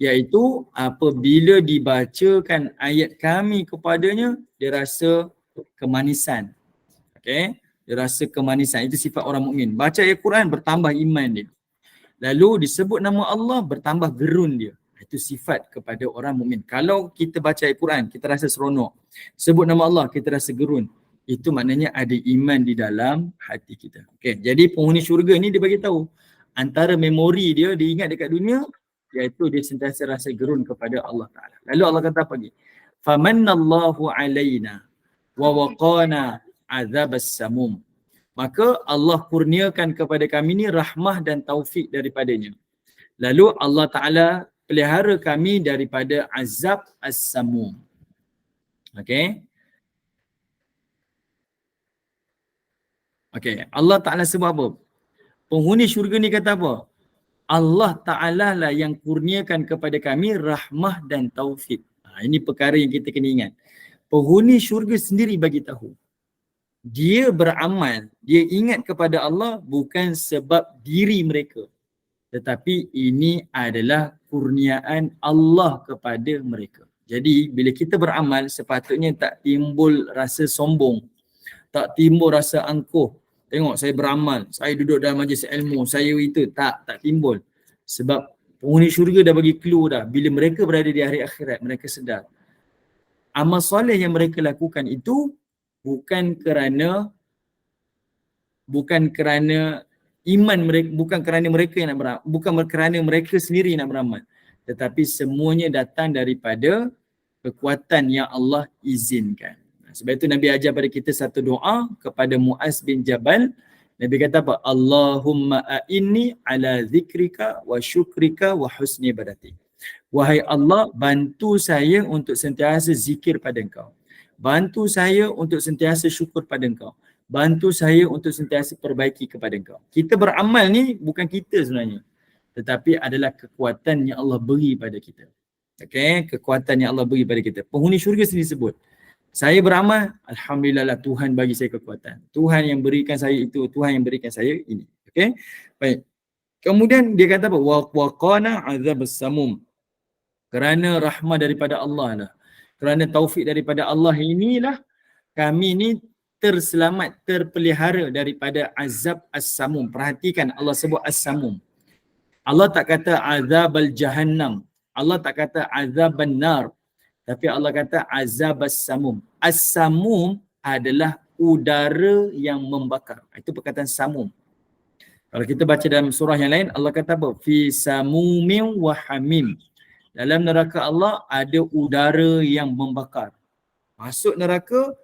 iaitu apabila dibacakan ayat kami kepadanya, dia rasa kemanisan. Okay? Dia rasa kemanisan. Itu sifat orang mukmin. Baca ayat Quran bertambah iman dia. Lalu disebut nama Allah bertambah gerun dia. Itu sifat kepada orang mukmin. Kalau kita baca ayat Quran, kita rasa seronok. Sebut nama Allah, kita rasa gerun. Itu maknanya ada iman di dalam hati kita. Okay. Jadi penghuni syurga ni dia bagi tahu antara memori dia ingat dekat dunia, iaitu dia sentiasa rasa gerun kepada Allah Ta'ala. Lalu Allah kata apa lagi? Famannallahu alaina wa waqana azabas samum. Maka Allah kurniakan kepada kami ni rahmah dan taufik daripadanya. Lalu Allah Ta'ala pelihara kami daripada azab as-samum. Okay. Okay. Allah Ta'ala sebut apa? Penghuni syurga ni kata apa? Allah Ta'ala lah yang kurniakan kepada kami rahmah dan taufik. Ini perkara yang kita kena ingat. Penghuni syurga sendiri bagi tahu. Dia beramal, dia ingat kepada Allah bukan sebab diri mereka. Tetapi ini adalah kurniaan Allah kepada mereka. Jadi bila kita beramal sepatutnya tak timbul rasa sombong. Tak timbul rasa angkuh. Tengok saya beramal, saya duduk dalam majlis ilmu, saya itu tak timbul. Sebab penghuni syurga dah bagi clue dah. Bila mereka berada di hari akhirat, mereka sedar. Amal soleh yang mereka lakukan itu bukan kerana iman mereka, bukan kerana mereka yang nak beramal, bukan kerana mereka sendiri nak beramal. Tetapi semuanya datang daripada kekuatan yang Allah izinkan. Sebab itu Nabi ajar pada kita satu doa kepada Muaz bin Jabal. Nabi kata apa? Allahumma a'inni ala zikrika wa syukrika wa husni ibadati. Wahai Allah, bantu saya untuk sentiasa zikir pada Engkau. Bantu saya untuk sentiasa syukur pada Engkau. Bantu saya untuk sentiasa perbaiki kepada Engkau. Kita beramal ni bukan kita sebenarnya. Tetapi adalah kekuatan yang Allah beri pada kita. Okay? Kekuatan yang Allah beri pada kita. Penghuni syurga sendiri sebut. Saya beramal, alhamdulillah lah Tuhan bagi saya kekuatan. Tuhan yang berikan saya itu, Tuhan yang berikan saya ini. Okay? Baik. Kemudian dia kata apa? Waqana azabas samum. Kerana rahmah daripada Allah lah. Kerana taufik daripada Allah inilah kami ni terselamat, terpelihara daripada azab as-samum. Perhatikan Allah sebut as-samum. Allah tak kata azabal jahannam. Allah tak kata azaban nar. Tapi Allah kata azab as-samum. As-samum adalah udara yang membakar. Itu perkataan samum. Kalau kita baca dalam surah yang lain, Allah kata apa? Fi samumin wa hamim. Dalam neraka Allah ada udara yang membakar. Masuk neraka,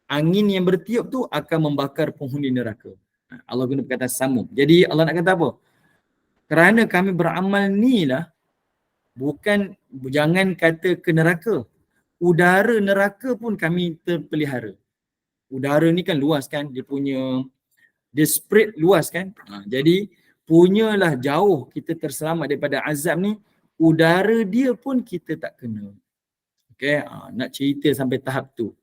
angin yang bertiup tu akan membakar penghuni neraka. Allah guna perkataan samum. Jadi Allah nak kata apa? Kerana kami beramal ni lah, bukan, jangan kata ke neraka. udara neraka pun kami terpelihara. Udara ni kan luas kan, dia spread luas kan. Jadi punyalah jauh kita terselamat daripada azab ni, udara dia pun kita tak kena. Okay, nak cerita sampai tahap tu.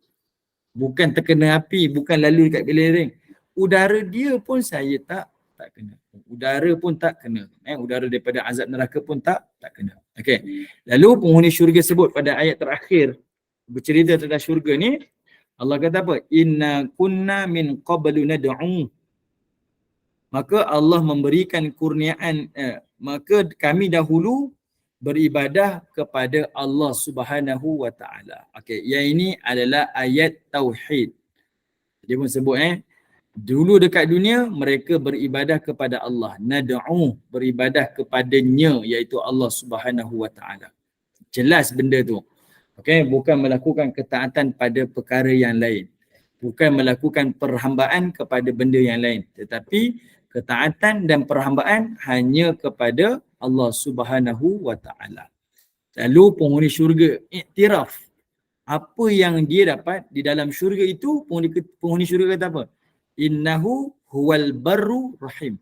Bukan terkena api, bukan lalu dekat belereng. Udara dia pun saya tak kena. Udara pun tak kena. Udara daripada azab neraka pun tak kena. Okay. Lalu penghuni syurga sebut pada ayat terakhir bercerita tentang syurga ni, Allah kata apa? Inna kunna min qablu nad'u. Maka Allah memberikan kurniaan, maka kami dahulu beribadah kepada Allah Subhanahu wa taala. Okey, yang ini adalah ayat tauhid. Dia pun sebut dulu dekat dunia mereka beribadah kepada Allah, nad'u, beribadah kepadanya iaitu Allah Subhanahu wa taala. Jelas benda tu. Okey, bukan melakukan ketaatan pada perkara yang lain. Bukan melakukan perhambaan kepada benda yang lain, tetapi ketaatan dan perhambaan hanya kepada Allah Subhanahu wa taala. Lalu penghuni syurga iktiraf apa yang dia dapat di dalam syurga itu. Penghuni syurga kata apa? Innahu huwal barru rahim.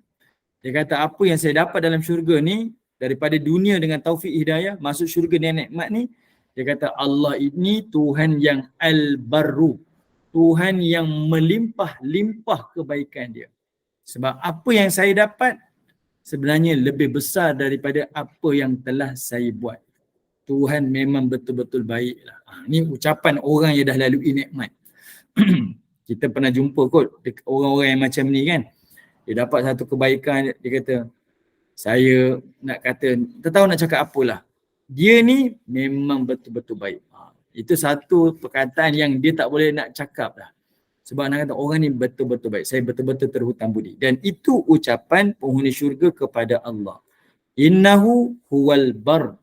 Dia kata apa yang saya dapat dalam syurga ni daripada dunia dengan taufik hidayah masuk syurga dengan nikmat ni, dia kata Allah ini Tuhan yang al-barru, Tuhan yang melimpah-limpah kebaikan dia. Sebab apa yang saya dapat sebenarnya lebih besar daripada apa yang telah saya buat. Tuhan memang betul-betul baiklah. Ni ucapan orang yang dah lalui nikmat. Kita pernah jumpa kot orang-orang yang macam ni kan. Dia dapat satu kebaikan, dia kata, saya nak kata, tak tahu nak cakap apalah. Dia ni memang betul-betul baik. Itu satu perkataan yang dia tak boleh nak cakap lah. Sebab nak kata orang ni betul-betul baik. Saya betul-betul terhutang budi. Dan itu ucapan penghuni syurga kepada Allah. Innahu huwal bar.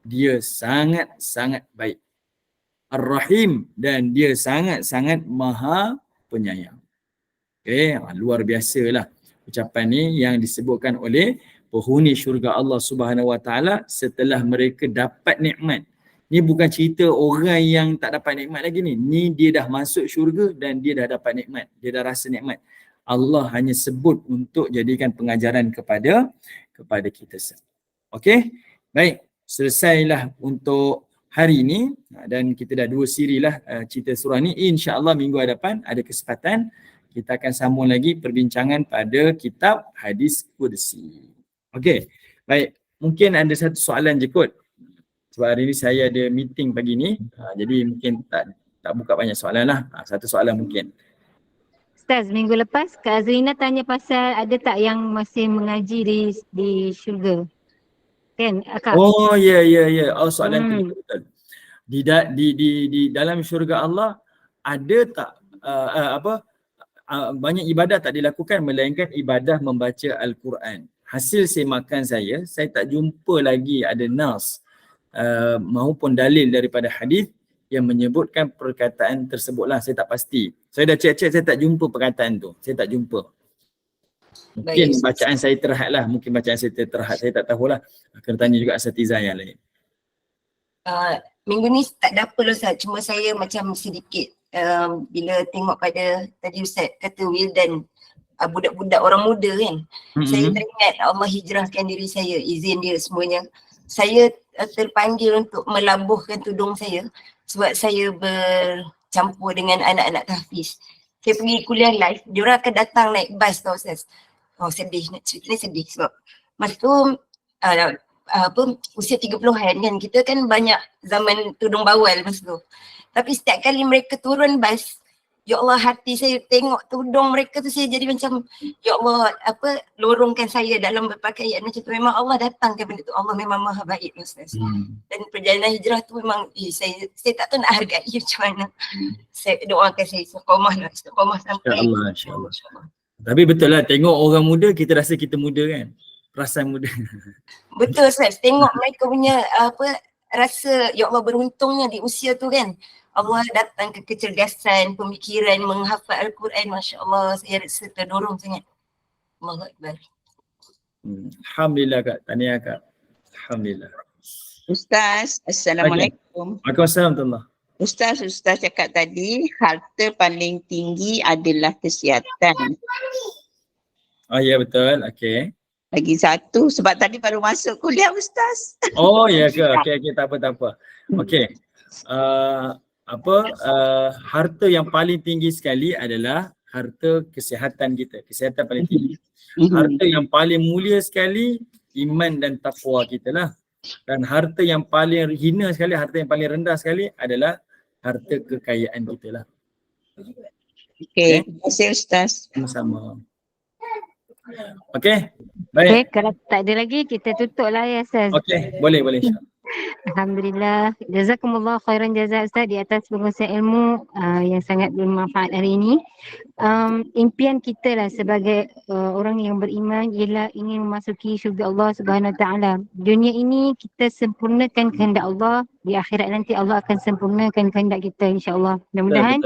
Dia sangat-sangat baik. Ar-Rahim. Dan dia sangat-sangat maha penyayang. Okay, luar biasalah ucapan ni yang disebutkan oleh penghuni syurga Allah Subhanahu wa taala setelah mereka dapat nikmat. Ni bukan cerita orang yang tak dapat nikmat lagi ni. Ni dia dah masuk syurga dan dia dah dapat nikmat. Dia dah rasa nikmat. Allah hanya sebut untuk jadikan pengajaran kepada kita semua. Okey? Baik, selesailah untuk hari ini dan kita dah 2 siri lah cerita surah ni. InsyaAllah minggu hadapan ada kesempatan kita akan sambung lagi perbincangan pada kitab Hadis Qudsi. Okey. Baik, mungkin ada satu soalan je kot. Sebab hari ni saya ada meeting pagi ni. Jadi mungkin tak buka banyak soalan lah. Satu soalan mungkin. Ustaz, minggu lepas Kak Azrina tanya pasal ada tak yang masih mengaji di syurga? Kan, Kak? Oh, ya. Oh, soalan tu betul. Di dalam syurga Allah ada tak banyak ibadah tak dilakukan melainkan ibadah membaca Al-Quran. Hasil semakan saya tak jumpa lagi ada nas maupun dalil daripada hadis yang menyebutkan perkataan tersebutlah. Saya tak pasti. Saya dah cek-cek, saya tak jumpa perkataan tu. Saya tak jumpa. Mungkin bacaan saya terhad lah. Mungkin bacaan saya terhad. Saya tak tahulah. Akan tanya juga asatizah yang lain. Minggu ni tak ada apa lah Ustaz. Cuma saya macam sedikit bila tengok pada tadi Ustaz kata Wildan, budak-budak orang muda kan. Saya teringat Allah hijrahkan diri saya, izin dia semuanya. Saya terpanggil untuk melabuhkan tudung saya sebab saya bercampur dengan anak-anak tahfiz. Saya pergi kuliah live, diorang akan datang naik bas tau Ustaz. Oh sedih, nak cerita ni sedih sebab masa tu usia 30-an kan, kita kan banyak zaman tudung bawal masa tu. Tapi setiap kali mereka turun bas, ya Allah, hati saya tengok tudung mereka tu, saya jadi macam ya Allah, lorongkan saya dalam berpakaian macam tu. Memang Allah datangkan benda tu. Allah memang maha baik Ustaz. Dan perjalanan hijrah tu memang saya tak tahu nak hargai macam mana. Saya doakan saya istiqamah sampai InsyaAllah. Tapi betul lah, tengok orang muda kita rasa kita muda kan. Perasaan muda. Betul Ustaz, tengok mereka punya rasa ya Allah beruntungnya di usia tu kan. Allah datang ke kecergasan, pemikiran, menghafal Al-Quran, Masya Allah, saya rasa terdorong sangat. Allahu Akbar. Alhamdulillah Kak, tahniah Kak. Alhamdulillah. Ustaz, Assalamualaikum. Waalaikumsalam warahmatullahi. Ustaz cakap tadi harta paling tinggi adalah kesihatan. Oh ya, betul. Okey. Lagi satu sebab tadi baru masuk kuliah Ustaz. Oh ya ke? Okey, tak apa. Okey. Harta yang paling tinggi sekali adalah harta kesihatan kita. Kesihatan paling tinggi. Harta yang paling mulia sekali iman dan takwa kita lah. Dan harta yang paling hina sekali, harta yang paling rendah sekali adalah harta kekayaan kita lah. Okey, terima kasih Ustaz. Sama-sama. Okey, baik. Kalau tak ada lagi, kita tutup lah ya Ustaz. Okey, boleh insyaAllah. Alhamdulillah. Jazakumullah khairan jazak Ustaz di atas pengurusan ilmu yang sangat bermanfaat hari ini. Impian kita lah sebagai orang yang beriman ialah ingin memasuki syurga Allah Subhanahu Wa Taala. Dunia ini kita sempurnakan kehendak Allah, di akhirat nanti Allah akan sempurnakan kehendak kita insya-Allah. Mudah-mudahan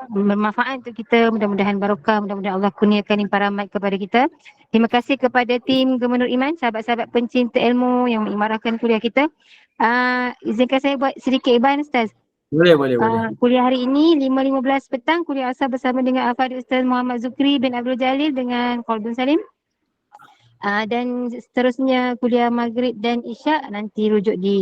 bermanfaat untuk kita, mudah-mudahan barokah, mudah-mudahan Allah kurniakan limpah rahmat kepada kita. Terima kasih kepada tim Gemenur Iman, sahabat-sahabat pencinta ilmu yang mengimarahkan kuliah kita. Izinkan saya buat sedikit iban Ustaz. Boleh. Kuliah hari ini 5.15 petang, kuliah asal bersama dengan Al-Fadhil Ustaz Muhammad Zukri bin Abdul Jalil dengan Qalbun Salim. Dan seterusnya kuliah Maghrib dan Isyak nanti rujuk di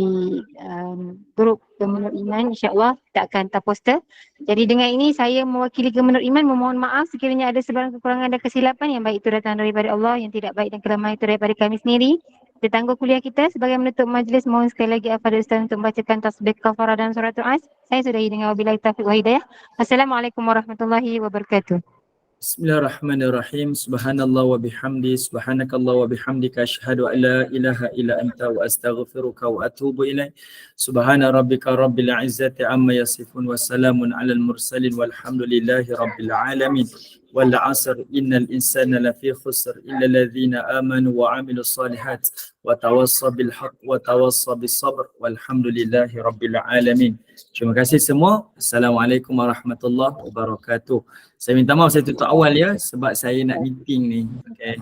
grup Gemenur Iman, insyaAllah kita akan hantar poster. Jadi dengan ini saya mewakili Gemenur Iman memohon maaf sekiranya ada sebarang kekurangan dan kesilapan. Yang baik itu datang daripada Allah, yang tidak baik dan kelemahan itu daripada kami sendiri. Kita tangguh kuliah kita. Sebagai menutup majlis, mohon sekali lagi Al-Fadhil Ustaz untuk membacakan tasbih kafarah dan suratul As. Saya sudahi dengan wabillahi taufiq wa hidayah. Assalamualaikum warahmatullahi wabarakatuh. Bismillahirrahmanirrahim. Subhanallah wa bihamdi, subhanakallah wa bihamdika asyhadu an la ilaha illa anta wa astaghfiruka wa atubu ilaik. Subhana rabbika rabbil izzati amma yasifun wa salamun alal mursalin walhamdulillahi rabbil alamin. Wal 'asr innal insana lafi khusr illa alladhina amanu wa 'amilus solihat wa tawassaw bil haqq wa tawassaw bis sabr walhamdulillahi rabbil alamin. Terima kasih semua. Assalamualaikum warahmatullahi wabarakatuh. Saya minta maaf saya tutup awal ya sebab saya nak meeting ni. Okay.